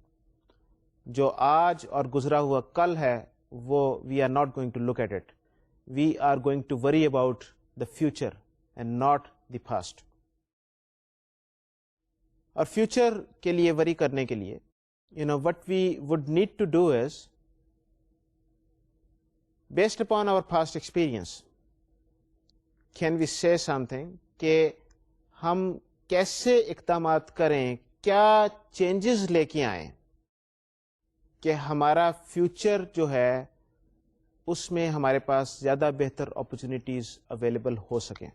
A: جو آج اور گزرا ہوا کل ہے وہ we are not going to look at it, we are going to worry about the future and not the past. اور فیوچر کے لیے وری کرنے کے لیے what we would need to do is, based upon our past experience, can we say something کہ ہم کیسے اقدامات کریں، کیا چینجز لے کے آئیں کہ ہمارا فیوچر جو ہے اس میں ہمارے پاس زیادہ بہتر اپرچونیٹیز اویلیبل ہو سکیں۔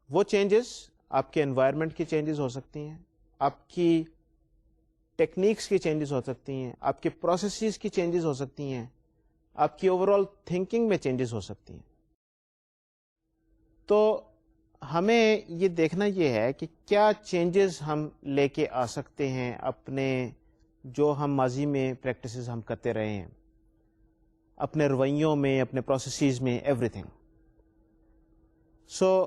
A: وہ چینجز آپ کے انوائرمنٹ کی چینجز ہو سکتی ہیں، آپ کی ٹیکنیکس کی چینجز ہو سکتی ہیں، آپ کے پروسیسز کی چینجز ہو سکتی ہیں، آپ کی اوور آل تھنکنگ میں چینجز ہو سکتی ہیں۔ تو ہمیں یہ دیکھنا یہ ہے کہ کیا چینجز ہم لے کے آ سکتے ہیں اپنے جو ہم ماضی میں پریکٹسز ہم کرتے رہے ہیں، اپنے رویوں میں، اپنے پروسیسز میں، ایوری تھنگ۔ سو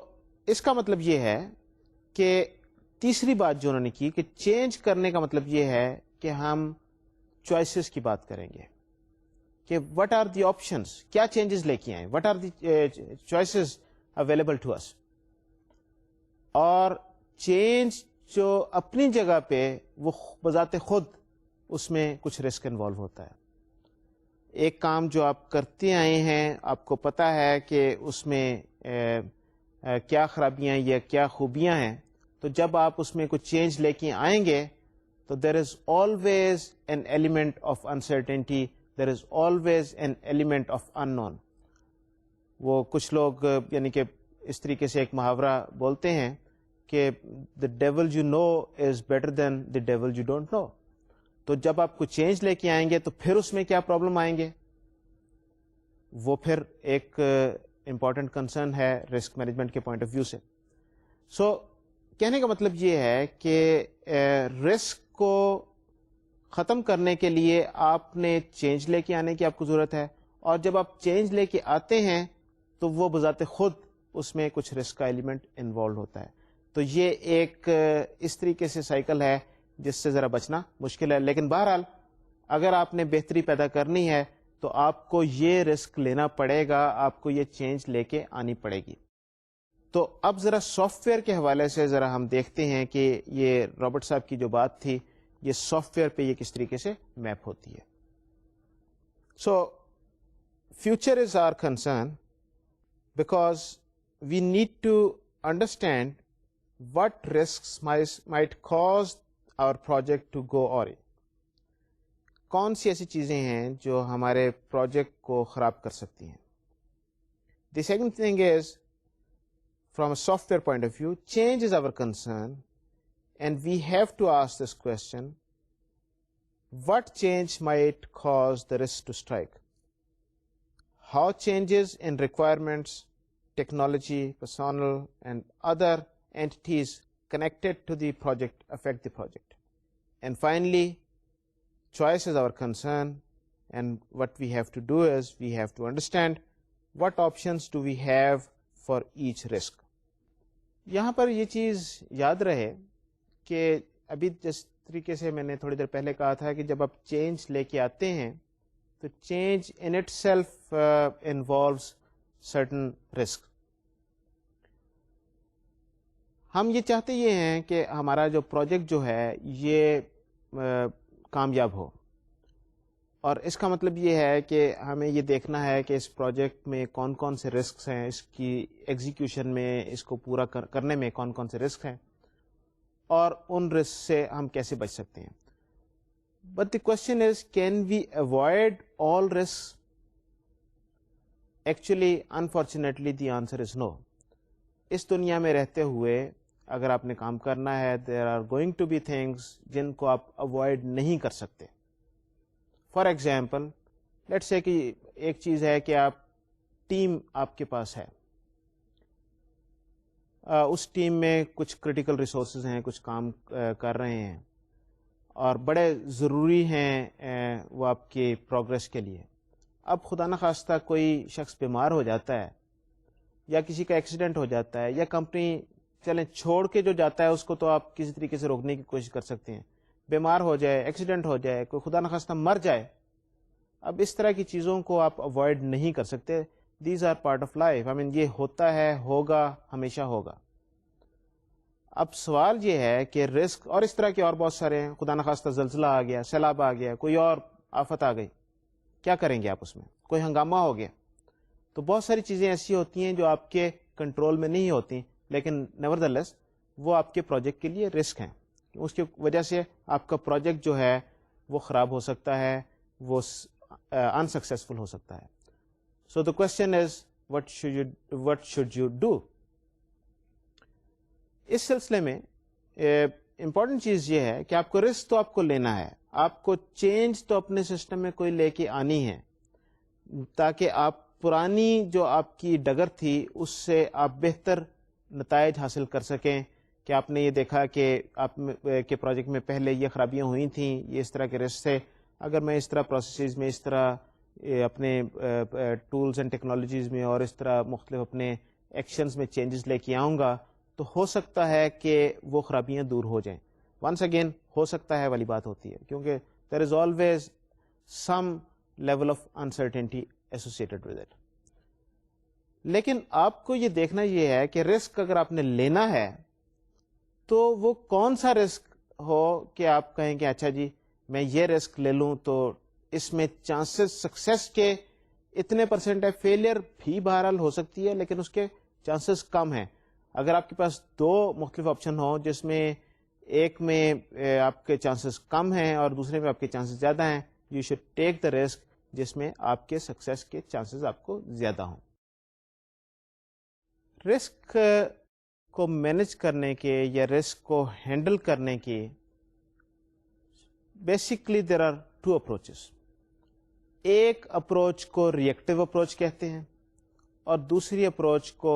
A: اس کا مطلب یہ ہے کہ تیسری بات جو انہوں نے کی کہ چینج کرنے کا مطلب یہ ہے کہ ہم چوائسیز کی بات کریں گے کہ وٹ آر دی آپشنس، کیا چینجز لے کے آئیں، what are the choices available to us. اور چینج جو اپنی جگہ پہ وہ بذات خود اس میں کچھ رسک انوالو ہوتا ہے۔ ایک کام جو آپ کرتے آئے ہیں آپ کو پتا ہے کہ اس میں کیا خرابیاں یا کیا خوبیاں ہیں، تو جب آپ اس میں کچھ چینج لے کے آئیں گے تو there is always an element of uncertainty, there is always an element of unknown. وہ کچھ لوگ یعنی کہ اس طریقے سے ایک محاورہ بولتے ہیں کہ the devil you know is better than the devil you don't know. تو جب آپ کچھ چینج لے کے آئیں گے تو پھر اس میں کیا پرابلم آئیں گے، وہ پھر ایک امپورٹنٹ کنسرن ہے رسک مینجمنٹ کے پوائنٹ آف ویو سے۔ سو کہنے کا مطلب یہ ہے کہ رسک کو ختم کرنے کے لیے آپ نے چینج لے کے آنے کی آپ کو ضرورت ہے، اور جب آپ چینج لے کے آتے ہیں تو وہ بذات خود اس میں کچھ رسک کا ایلیمنٹ انوالو ہوتا ہے۔ تو یہ ایک اس طریقے سے سائیکل ہے جس سے ذرا بچنا مشکل ہے، لیکن بہرحال اگر آپ نے بہتری پیدا کرنی ہے تو آپ کو یہ رسک لینا پڑے گا، آپ کو یہ چینج لے کے آنی پڑے گی۔ تو اب ذرا سافٹ ویئر کے حوالے سے ذرا ہم دیکھتے ہیں کہ یہ رابرٹ صاحب کی جو بات تھی یہ سافٹ ویئر پہ یہ کس طریقے سے میپ ہوتی ہے۔ So future is our concern because we need to understand what risks might cause our project to go awry. کون سی ایسی چیزیں ہیں جو ہمارے پروجیکٹ کو خراب کر سکتی ہیں. The second thing is, from a software point of view, change is our concern, and we have to ask this question: what change might cause the risk to strike? How changes in requirements, technology, personnel, and other entities connected to the project affect the project? And finally, choice is our concern, and what we have to do is we have to understand what options do we have for each risk. یہاں پر یہ چیز یاد رہے کہ ابھی جس طریقے سے میں نے تھوڑی دیر پہلے کہا تھا کہ جب آپ چینج لے کے آتے ہیں تو change in it self involves certain risk. ہم یہ چاہتے یہ ہیں کہ ہمارا جو پروجیکٹ جو ہے یہ کامیاب ہو, اور اس کا مطلب یہ ہے کہ ہمیں یہ دیکھنا ہے کہ اس پروجیکٹ میں کون کون سے رسکس ہیں, اس کی ایگزیکیوشن میں, اس کو پورا کرنے میں کون کون سے رسک ہیں, اور ان رسک سے ہم کیسے بچ سکتے ہیں. But the question is, can we avoid all risk? Actually unfortunately the answer is no. اس دنیا میں رہتے ہوئے اگر آپ نے کام کرنا ہے, there are going to be things جن کو آپ اوائڈ نہیں کر سکتے. فار ایگزامپل, لیٹس سے کہ ایک چیز ہے کہ ٹیم آپ کے پاس ہے, اس ٹیم میں کچھ کریٹیکل ریسورسز ہیں, کچھ کام کر رہے ہیں اور بڑے ضروری ہیں وہ آپ کے پروگرس کے لیے. اب خدا نخواستہ کوئی شخص بیمار ہو جاتا ہے یا کسی کا ایکسیڈنٹ ہو جاتا ہے, یا کمپنی چلیں چھوڑ کے جو جاتا ہے اس کو تو آپ کسی طریقے سے روکنے کی کوشش کر سکتے ہیں, بیمار ہو جائے, ایکسیڈنٹ ہو جائے, کوئی خدا نخواستہ مر جائے. اب اس طرح کی چیزوں کو آپ اوائڈ نہیں کر سکتے. These are part of life. یہ ہوتا ہے, ہوگا, ہمیشہ ہوگا. اب سوال یہ ہے کہ رسک, اور اس طرح کے اور بہت سارے ہیں, خدا نخواستہ زلزلہ آ گیا, سیلاب آ گیا, کوئی اور آفت آ گئی, کیا کریں گے آپ اس میں؟ کوئی ہنگامہ ہو گیا. تو بہت ساری چیزیں ایسی ہوتی ہیں جو آپ کے کنٹرول میں نہیں ہوتی, لیکن نیوردلیس وہ آپ کے پروجیکٹ کے لیے رسک ہیں. اس کی وجہ سے آپ کا پروجیکٹ جو ہے وہ خراب ہو سکتا ہے, وہ انسکسیسفل ہو سکتا ہے. So the question is, what should you do؟ اس سلسلے میں امپورٹنٹ چیز یہ ہے کہ آپ کو رسک تو آپ کو لینا ہے, آپ کو چینج تو اپنے سسٹم میں کوئی لے کے آنی ہے, تاکہ آپ پرانی جو آپ کی ڈگر تھی اس سے آپ بہتر نتائج حاصل کر سکیں. کہ آپ نے یہ دیکھا کہ آپ کے پروجیکٹ میں پہلے یہ خرابیاں ہوئی تھیں, یہ اس طرح کے رسک تھے, اگر میں اس طرح پروسیسز میں, اس طرح اپنے ٹولز اینڈ ٹیکنالوجیز میں اور اس طرح مختلف اپنے ایکشنز میں چینجز لے کے آؤں گا تو ہو سکتا ہے کہ وہ خرابیاں دور ہو جائیں. ونس اگین ہو سکتا ہے والی بات ہوتی ہے, کیونکہ there is always some level of uncertainty associated with it. لیکن آپ کو یہ دیکھنا یہ ہے کہ رسک اگر آپ نے لینا ہے تو وہ کون سا رسک ہو کہ آپ کہیں کہ اچھا جی میں یہ رسک لے لوں تو اس میں چانسز سکسیس کے اتنے پرسنٹ ہے, فیلئر بھی بہرحال ہو سکتی ہے لیکن اس کے چانسز کم ہیں. اگر آپ کے پاس دو مختلف آپشن ہوں جس میں ایک میں آپ کے چانسز کم ہیں اور دوسرے میں آپ کے چانسز زیادہ ہیں, you should take the risk جس میں آپ کے سکسیس کے چانسز آپ کو زیادہ ہوں. رسک کو مینج کرنے کے یا رسک کو ہینڈل کرنے کی basically there are two approaches. ایک اپروچ کو ری ایکٹیو اپروچ کہتے ہیں اور دوسری اپروچ کو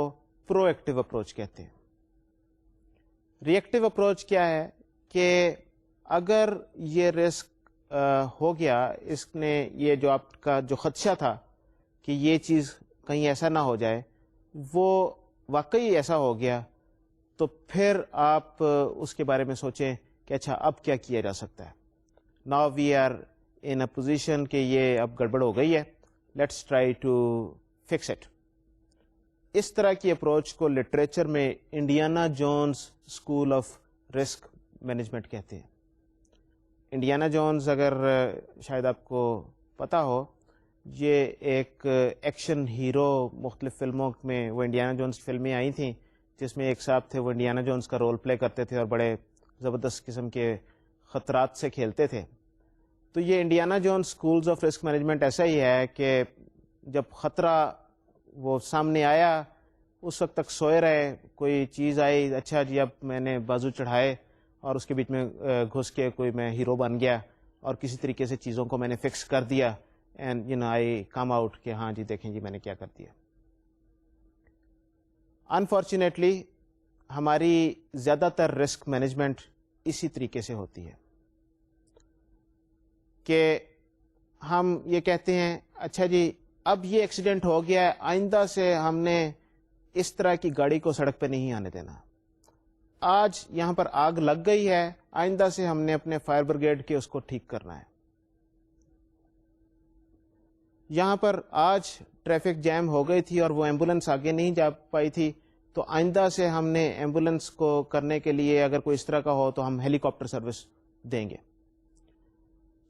A: پرو ایکٹیو اپروچ کہتے ہیں. ری ایکٹیو اپروچ کیا ہے کہ اگر یہ رسک ہو گیا, اس نے یہ جو آپ کا جو خدشہ تھا کہ یہ چیز کہیں ایسا نہ ہو جائے وہ واقعی ایسا ہو گیا, تو پھر آپ اس کے بارے میں سوچیں کہ اچھا اب کیا کیا جا سکتا ہے. Now we are in a position کہ یہ اب گڑبڑ ہو گئی ہے, let's try to fix it. اس طرح کی اپروچ کو لٹریچر میں Indiana Jones school of risk management کہتے ہیں. انڈیانا جونز اگر شاید آپ کو پتا ہو یہ ایک ایکشن ہیرو مختلف فلموں میں، وہ انڈیانا جونز فلمیں آئی تھیں جس میں ایک صاحب تھے وہ انڈیانا جونز کا رول پلے کرتے تھے اور بڑے زبردست قسم کے خطرات سے کھیلتے تھے. تو یہ Indiana Jones schools of risk management ایسا ہی ہے کہ جب خطرہ وہ سامنے آیا اس وقت تک سوئے رہے، کوئی چیز آئی، اچھا جی اب میں نے بازو چڑھائے اور اس کے بیچ میں گھس کے کوئی میں ہیرو بن گیا اور کسی طریقے سے چیزوں کو میں نے فکس کر دیا and you know I come out کہ ہاں جی دیکھیں جی میں نے کیا کر دیا. انفارچونیٹلی ہماری زیادہ تر رسک مینجمنٹ اسی طریقے سے ہوتی ہے کہ ہم یہ کہتے ہیں اچھا جی اب یہ ایکسیڈنٹ ہو گیا ہے، آئندہ سے ہم نے اس طرح کی گاڑی کو سڑک پہ نہیں آنے دینا. آج یہاں پر آگ لگ گئی ہے، آئندہ سے ہم نے اپنے فائر بریگیڈ کے اس کو ٹھیک کرنا ہے. یہاں پر آج ٹریفک جیم ہو گئی تھی اور وہ ایمبولینس آگے نہیں جا پائی تھی، تو آئندہ سے ہم نے ایمبولینس کو کرنے کے لیے اگر کوئی اس طرح کا ہو تو ہم ہیلی کاپٹر سروس دیں گے.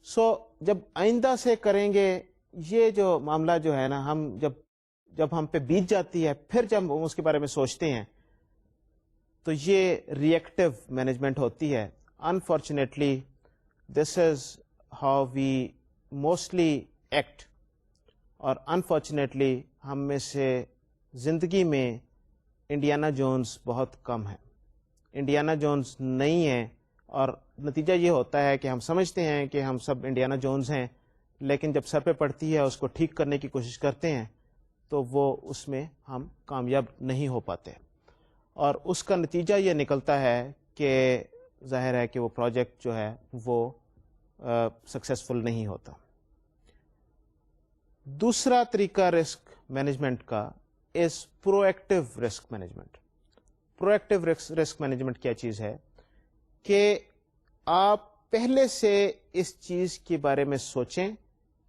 A: سو جب آئندہ سے کریں گے، یہ جو معاملہ جو ہے نا، ہم جب ہم پہ بیت جاتی ہے پھر جب ہم اس کے بارے میں سوچتے ہیں تو یہ ری ایکٹیو مینجمنٹ ہوتی ہے. Unfortunately this is how we mostly act, اور انفارچونیٹلی ہم میں سے زندگی میں انڈیانا جونز بہت کم ہے. انڈیانا جونز نہیں ہے اور نتیجہ یہ ہوتا ہے کہ ہم سمجھتے ہیں کہ ہم سب انڈیانا جونز ہیں، لیکن جب سر پہ پڑتی ہے اس کو ٹھیک کرنے کی کوشش کرتے ہیں تو وہ اس میں ہم کامیاب نہیں ہو پاتے، اور اس کا نتیجہ یہ نکلتا ہے کہ ظاہر ہے کہ وہ پروجیکٹ جو ہے وہ سکسیسفل نہیں ہوتا. دوسرا طریقہ رسک مینجمنٹ کا از پرو ایکٹیو رسک مینجمنٹ. پرو ایکٹیو رسک مینجمنٹ کیا چیز ہے کہ آپ پہلے سے اس چیز کے بارے میں سوچیں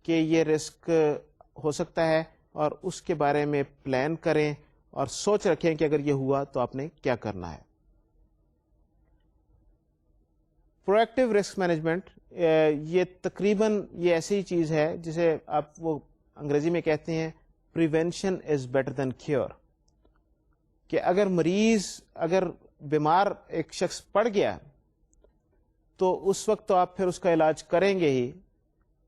A: کہ یہ رسک ہو سکتا ہے اور اس کے بارے میں پلان کریں اور سوچ رکھیں کہ اگر یہ ہوا تو آپ نے کیا کرنا ہے. پرو ایکٹیو رسک مینجمنٹ یہ تقریباً یہ ایسی چیز ہے جسے آپ وہ انگریزی میں کہتے ہیں prevention is better than cure, کہ اگر بیمار ایک شخص پڑ گیا تو اس وقت تو آپ پھر اس کا علاج کریں گے ہی،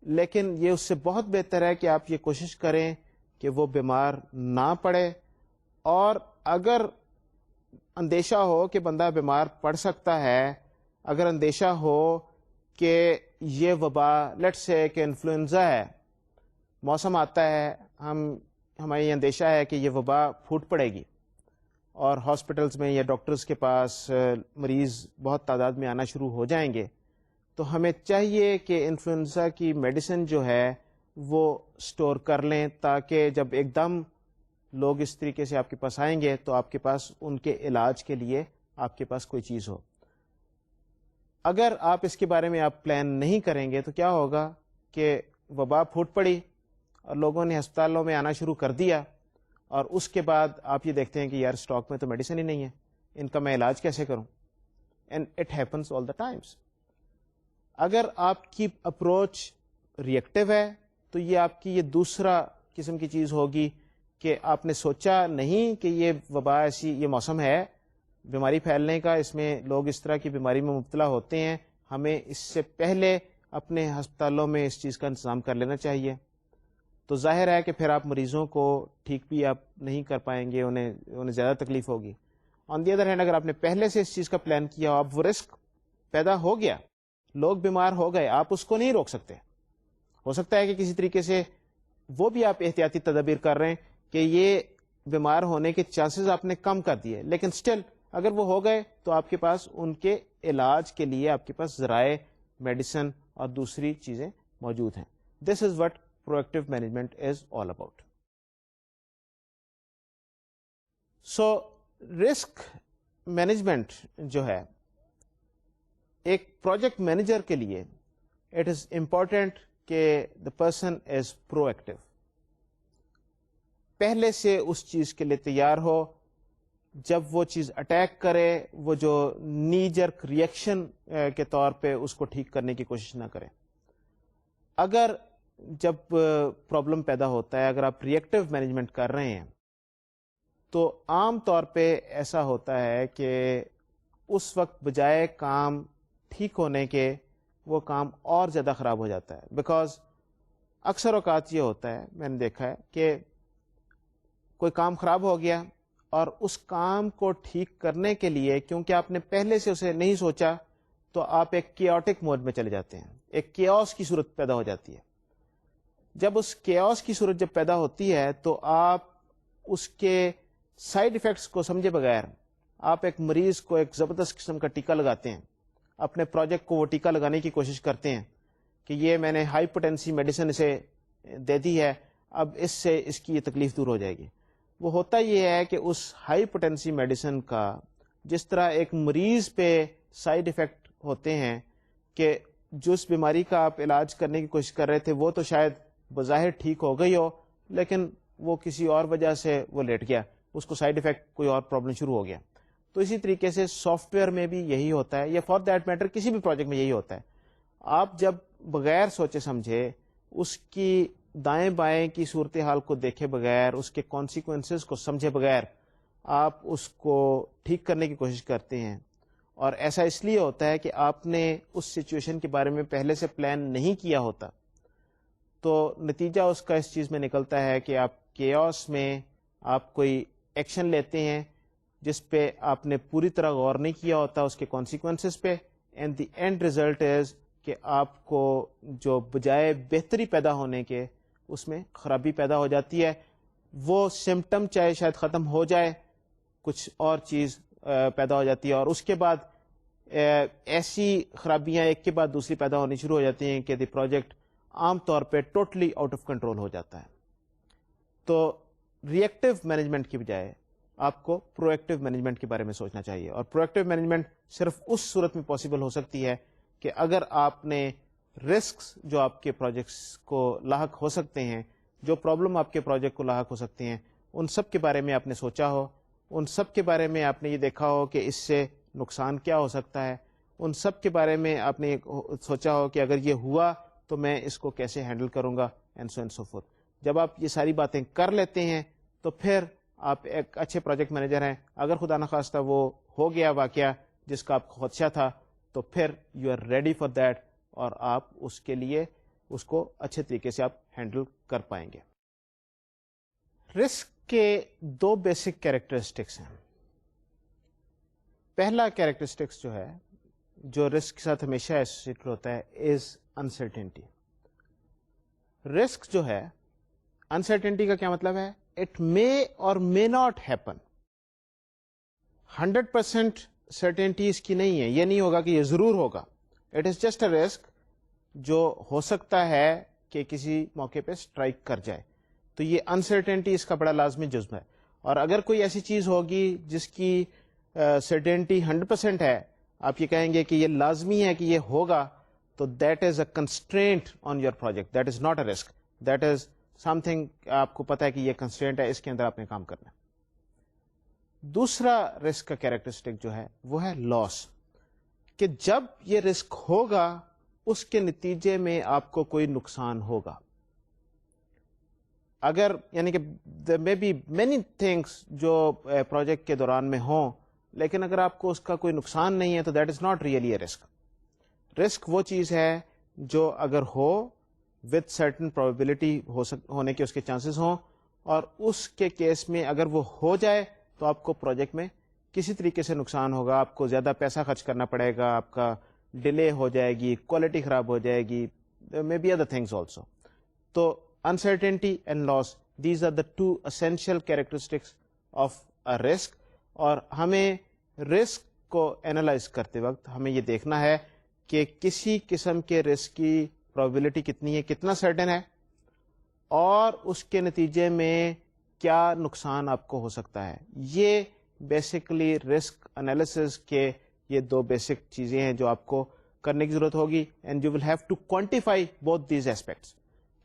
A: لیکن یہ اس سے بہت بہتر ہے کہ آپ یہ کوشش کریں کہ وہ بیمار نہ پڑے، اور اگر اندیشہ ہو کہ بندہ بیمار پڑ سکتا ہے، اگر اندیشہ ہو کہ یہ وبا لیٹ سے کہ انفلوئنزا ہے، موسم آتا ہے، ہمیں اندیشہ ہے کہ یہ وبا پھوٹ پڑے گی اور ہاسپٹلس میں یا ڈاکٹرز کے پاس مریض بہت تعداد میں آنا شروع ہو جائیں گے، تو ہمیں چاہیے کہ انفلوئنزا کی میڈیسن جو ہے وہ سٹور کر لیں تاکہ جب ایک دم لوگ اس طریقے سے آپ کے پاس آئیں گے تو آپ کے پاس ان کے علاج کے لیے آپ کے پاس کوئی چیز ہو. اگر آپ اس کے بارے میں آپ پلان نہیں کریں گے تو کیا ہوگا کہ وبا پھوٹ پڑی اور لوگوں نے ہسپتالوں میں آنا شروع کر دیا، اور اس کے بعد آپ یہ دیکھتے ہیں کہ یار اسٹاک میں تو میڈیسن ہی نہیں ہے، ان کا میں علاج کیسے کروں؟ And it happens all the Times. اگر آپ کی اپروچ ری ایکٹیو ہے تو یہ آپ کی یہ دوسرا قسم کی چیز ہوگی کہ آپ نے سوچا نہیں کہ یہ وبا ایسی، یہ موسم ہے بیماری پھیلنے کا، اس میں لوگ اس طرح کی بیماری میں مبتلا ہوتے ہیں، ہمیں اس سے پہلے اپنے ہسپتالوں میں اس چیز کا انتظام کر لینا چاہیے. تو ظاہر ہے کہ پھر آپ مریضوں کو ٹھیک بھی آپ نہیں کر پائیں گے، انہیں زیادہ تکلیف ہوگی. آن دی ادر ہینڈ اگر آپ نے پہلے سے اس چیز کا پلان کیا، اب وہ رسک پیدا ہو گیا، لوگ بیمار ہو گئے، آپ اس کو نہیں روک سکتے. ہو سکتا ہے کہ کسی طریقے سے وہ بھی آپ احتیاطی تدابیر کر رہے ہیں کہ یہ بیمار ہونے کے چانسز آپ نے کم کر دیے، لیکن سٹل اگر وہ ہو گئے تو آپ کے پاس ان کے علاج کے لیے آپ کے پاس ذرائع، میڈیسن اور دوسری چیزیں موجود ہیں. This is what proactive management is all about. So risk management جو ہے ایک پروجیکٹ مینیجر کے لیے it is important کہ the person is proactive، پہلے سے اس چیز کے لیے تیار ہو، جب وہ چیز اٹیک کرے وہ جو نی جرک ریئیکشن کے طور پہ اس کو ٹھیک کرنے کی کوشش نہ کرے. اگر جب پرابلم پیدا ہوتا ہے، اگر آپ ری ایکٹیو مینجمنٹ کر رہے ہیں تو عام طور پہ ایسا ہوتا ہے کہ اس وقت بجائے کام ٹھیک ہونے کے وہ کام اور زیادہ خراب ہو جاتا ہے. بیکاز اکثر اوقات یہ ہوتا ہے، میں نے دیکھا ہے کہ کوئی کام خراب ہو گیا اور اس کام کو ٹھیک کرنے کے لیے کیونکہ آپ نے پہلے سے اسے نہیں سوچا تو آپ ایک کیوٹک موڈ میں چلے جاتے ہیں، ایک کیوس کی صورت پیدا ہو جاتی ہے. جب اس کیوس کی صورت جب پیدا ہوتی ہے تو آپ اس کے سائیڈ ایفیکٹس کو سمجھے بغیر آپ ایک مریض کو ایک زبردست قسم کا ٹیکہ لگاتے ہیں، اپنے پروجیکٹ کو وہ ٹیکہ لگانے کی کوشش کرتے ہیں کہ یہ میں نے ہائی پوٹینسی میڈیسن اسے دے دی ہے، اب اس سے اس کی یہ تکلیف دور ہو جائے گی. وہ ہوتا یہ ہے کہ اس ہائی پوٹینسی میڈیسن کا جس طرح ایک مریض پہ سائیڈ ایفیکٹ ہوتے ہیں کہ جو اس بیماری کا آپ علاج کرنے کی کوشش کر رہے تھے وہ تو شاید بظاہر ٹھیک ہو گئی ہو لیکن وہ کسی اور وجہ سے وہ لیٹ گیا، اس کو سائیڈ ایفیکٹ کوئی اور پرابلم شروع ہو گیا. تو اسی طریقے سے سافٹ ویئر میں بھی یہی ہوتا ہے، یا فار دیٹ میٹر کسی بھی پروجیکٹ میں یہی ہوتا ہے. آپ جب بغیر سوچے سمجھے اس کی دائیں بائیں کی صورتحال کو دیکھے بغیر، اس کے کانسیکوینسز کو سمجھے بغیر آپ اس کو ٹھیک کرنے کی کوشش کرتے ہیں. اور ایسا اس لیے ہوتا ہے کہ آپ نے اس سچویشن کے بارے میں پہلے سے پلان نہیں کیا ہوتا، تو نتیجہ اس کا اس چیز میں نکلتا ہے کہ آپ کیوس میں آپ کوئی ایکشن لیتے ہیں جس پہ آپ نے پوری طرح غور نہیں کیا ہوتا اس کے کانسیکوینسز پہ، and the end result is کہ آپ کو جو بجائے بہتری پیدا ہونے کے اس میں خرابی پیدا ہو جاتی ہے. وہ سمٹم چاہے شاید ختم ہو جائے، کچھ اور چیز پیدا ہو جاتی ہے، اور اس کے بعد ایسی خرابیاں ایک کے بعد دوسری پیدا ہونی شروع ہو جاتی ہیں کہ دی پروجیکٹ عام طور پہ ٹوٹلی آؤٹ آف کنٹرول ہو جاتا ہے. تو ری ایکٹیو مینجمنٹ کی بجائے آپ کو پرو ایکٹیو مینجمنٹ کے بارے میں سوچنا چاہیے. اور پرو ایکٹیو مینجمنٹ صرف اس صورت میں پاسبل ہو سکتی ہے کہ اگر آپ نے رسکس جو آپ کے پروجیکٹس کو لاحق ہو سکتے ہیں، جو پرابلم آپ کے پروجیکٹ کو لاحق ہو سکتے ہیں، ان سب کے بارے میں آپ نے سوچا ہو، ان سب کے بارے میں آپ نے یہ دیکھا ہو کہ اس سے نقصان کیا ہو سکتا ہے، ان سب کے بارے میں آپ نے سوچا ہو کہ اگر یہ ہوا تو میں اس کو کیسے ہینڈل کروں گا، and so and so forth. جب آپ یہ ساری باتیں کر لیتے ہیں تو پھر آپ ایک اچھے پروجیکٹ مینیجر ہیں. اگر خدا نخواستہ وہ ہو گیا واقعہ جس کا آپ کو خدشہ تھا تو پھر you are ready for that, اور آپ اس کے لیے اس کو اچھے طریقے سے آپ ہینڈل کر پائیں گے. رسک کے دو بیسک کیریکٹرسٹکس ہیں. پہلا کیریکٹرسٹکس جو ہے جو رسک کے ساتھ ہمیشہ ایسوسیٹڈ ہوتا ہے از انسرٹینٹی. رسک جو ہے، انسرٹینٹی کا کیا مطلب ہے؟ اٹ مے اور مے ناٹ ہیپن. 100% سرٹینٹی اس کی نہیں ہے، یہ نہیں ہوگا کہ یہ ضرور ہوگا. It is just a risk جو ہو سکتا ہے کہ کسی موقع پہ اسٹرائک کر جائے. تو یہ انسرٹینٹی اس کا بڑا لازمی جزو ہے. اور اگر کوئی ایسی چیز ہوگی جس کی سرٹینٹی 100% ہے، آپ یہ کہیں گے کہ یہ لازمی ہے کہ یہ ہوگا، تو that is a constraint on your project, that is not a risk, that is some thing آپ کو پتا ہے کہ یہ کنسٹرینٹ ہے، اس کے اندر آپ نے کام کرنا ہے. دوسرا رسک کا کیریکٹرسٹک جو ہے وہ ہے لاس، کہ جب یہ رسک ہوگا اس کے نتیجے میں آپ کو کوئی نقصان ہوگا. اگر یعنی کہ there may be many things جو پروجیکٹ کے دوران میں ہوں، لیکن اگر آپ کو اس کا کوئی نقصان نہیں ہے تو that is not really a risk. Risk وہ چیز ہے جو اگر ہو وتھ سرٹن پروبیبلٹی ہونے کے اس کے چانسز ہوں، اور اس کے کیس میں اگر وہ ہو جائے تو آپ کو پروجیکٹ میں کسی طریقے سے نقصان ہوگا، آپ کو زیادہ پیسہ خرچ کرنا پڑے گا، آپ کا ڈیلے ہو جائے گی، کوالٹی خراب ہو جائے گی، maybe other things also. تو uncertainty and loss, these are the two essential characteristics of a risk. اور ہمیں رسک کو اینالائز کرتے وقت ہمیں یہ دیکھنا ہے کہ کسی قسم کے رسک کی پروبیبلٹی کتنی ہے، کتنا سرٹن ہے، اور اس کے نتیجے میں کیا نقصان آپ کو ہو سکتا ہے. یہ بیسکلی رسک انالیسز کے یہ دو بیسک چیزیں ہیں جو آپ کو کرنے کی ضرورت ہوگی. And you will have to quantify both these aspects,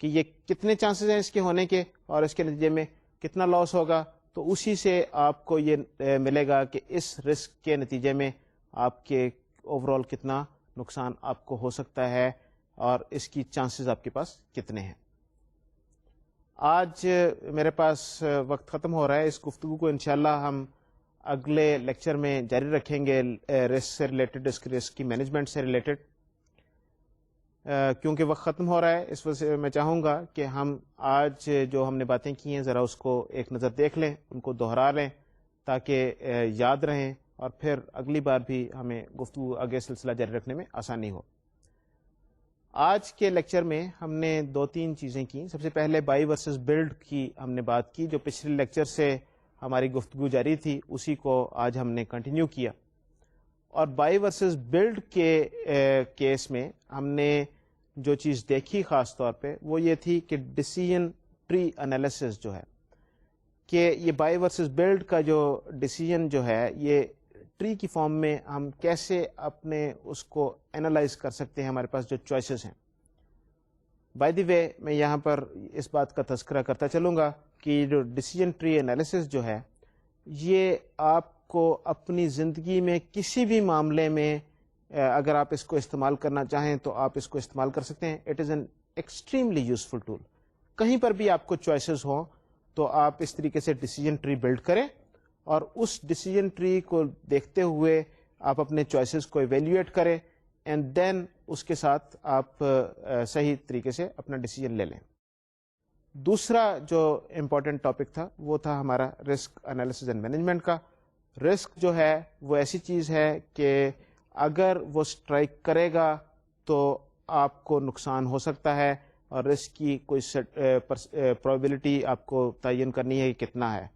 A: کہ یہ کتنے چانسز ہیں اس کے ہونے کے اور اس کے نتیجے میں کتنا لاس ہوگا. تو اسی سے آپ کو یہ ملے گا کہ اس رسک کے نتیجے میں آپ کے اوور آل کتنا نقصان آپ کو ہو سکتا ہے اور اس کی چانسز آپ کے پاس کتنے ہیں. آج میرے پاس وقت ختم ہو رہا ہے. اس گفتگو کو انشاءاللہ ہم اگلے لیکچر میں جاری رکھیں گے رسک سے ریلیٹڈ, رسک کی مینجمنٹ سے ریلیٹڈ. کیونکہ وقت ختم ہو رہا ہے اس وجہ سے میں چاہوں گا کہ ہم آج جو ہم نے باتیں کی ہیں ذرا اس کو ایک نظر دیکھ لیں, ان کو دہرا لیں تاکہ یاد رہیں اور پھر اگلی بار بھی ہمیں گفتگو آگے سلسلہ جاری رکھنے میں آسانی ہو. آج کے لیکچر میں ہم نے 2-3 چیزیں کی. سب سے پہلے بائی ورسز بلڈ کی ہم نے بات کی, جو پچھلے لیکچر سے ہماری گفتگو جاری تھی اسی کو آج ہم نے کنٹینیو کیا. اور بائی ورسز بلڈ کے کیس میں ہم نے جو چیز دیکھی خاص طور پہ وہ یہ تھی کہ ڈیسیژن ٹری انالیسس جو ہے, کہ یہ بائی ورسز بلڈ کا جو ڈیسیژن جو ہے یہ ٹری کی فارم میں ہم کیسے اپنے اس کو انالائز کر سکتے ہیں, ہمارے پاس جو چوائسیز ہیں. بائی دی وے میں یہاں پر اس بات کا تذکرہ کرتا چلوں گا کہ جو ڈیسیژن ٹری انالیسس جو ہے یہ آپ کو اپنی زندگی میں کسی بھی معاملے میں اگر آپ اس کو استعمال کرنا چاہیں تو آپ اس کو استعمال کر سکتے ہیں. It is an extremely useful tool. کہیں پر بھی آپ کو چوائسیز ہوں تو آپ اس طریقے سے ڈیسیژن ٹری بلڈ کریں اور اس ڈیسیژن ٹری کو دیکھتے ہوئے آپ اپنے چوائسیز کو ایویلیویٹ کریں اینڈ دین اس کے ساتھ آپ صحیح طریقے سے اپنا ڈیسیژن لے لیں. دوسرا جو امپورٹنٹ ٹاپک تھا وہ تھا ہمارا رسک انالیسس اینڈ مینجمنٹ کا. رسک جو ہے وہ ایسی چیز ہے کہ اگر وہ اسٹرائک کرے گا تو آپ کو نقصان ہو سکتا ہے اور رسک کی کوئی پرابیبلٹی آپ کو تعین کرنی ہے کہ کتنا ہے.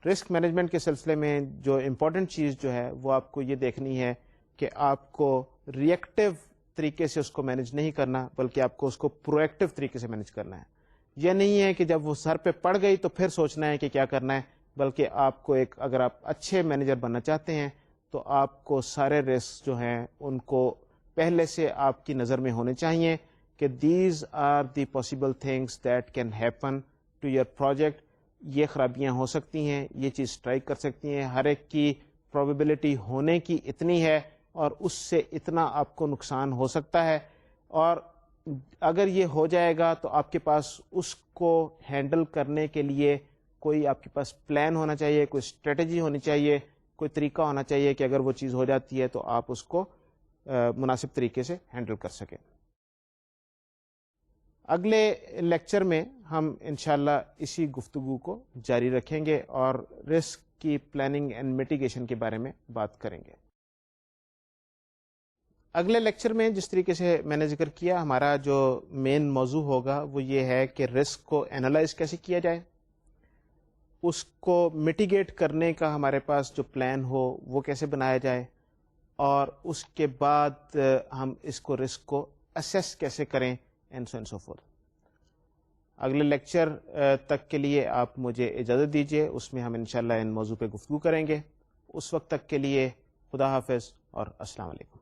A: رسک مینجمنٹ کے سلسلے میں جو امپورٹنٹ چیز جو ہے وہ آپ کو یہ دیکھنی ہے کہ آپ کو ری ایکٹیو طریقے سے اس کو مینج نہیں کرنا بلکہ آپ کو اس کو پرو ایکٹیو طریقے سے مینج کرنا ہے. یہ نہیں ہے کہ جب وہ سر پہ پڑ گئی تو پھر سوچنا ہے کہ کیا کرنا ہے, بلکہ آپ کو ایک اگر آپ اچھے مینیجر بننا چاہتے ہیں تو آپ کو سارے رسک جو ہیں ان کو پہلے سے آپ کی نظر میں ہونے چاہیے کہ these are the possible things that can happen to your project. یہ خرابیاں ہو سکتی ہیں, یہ چیز اسٹرائک کر سکتی ہیں, ہر ایک کی پروبیبلٹی ہونے کی اتنی ہے اور اس سے اتنا آپ کو نقصان ہو سکتا ہے. اور اگر یہ ہو جائے گا تو آپ کے پاس اس کو ہینڈل کرنے کے لیے کوئی آپ کے پاس پلان ہونا چاہیے, کوئی اسٹریٹجی ہونی چاہیے, کوئی طریقہ ہونا چاہیے کہ اگر وہ چیز ہو جاتی ہے تو آپ اس کو مناسب طریقے سے ہینڈل کر سکیں. اگلے لیکچر میں ہم انشاءاللہ اسی گفتگو کو جاری رکھیں گے اور رسک کی پلاننگ اینڈ میٹیگیشن کے بارے میں بات کریں گے. اگلے لیکچر میں جس طریقے سے میں نے ذکر کیا ہمارا جو مین موضوع ہوگا وہ یہ ہے کہ رسک کو انالائز کیسے کیا جائے, اس کو میٹیگیٹ کرنے کا ہمارے پاس جو پلان ہو وہ کیسے بنایا جائے, اور اس کے بعد ہم اس کو رسک کو اسیس کیسے کریں and so and so fourth. اگلے لیکچر تک کے لیے آپ مجھے اجازت دیجیے, اس میں ہم انشاءاللہ ان موضوع پہ گفتگو کریں گے. اس وقت تک کے لیے خدا حافظ اور السلام علیکم.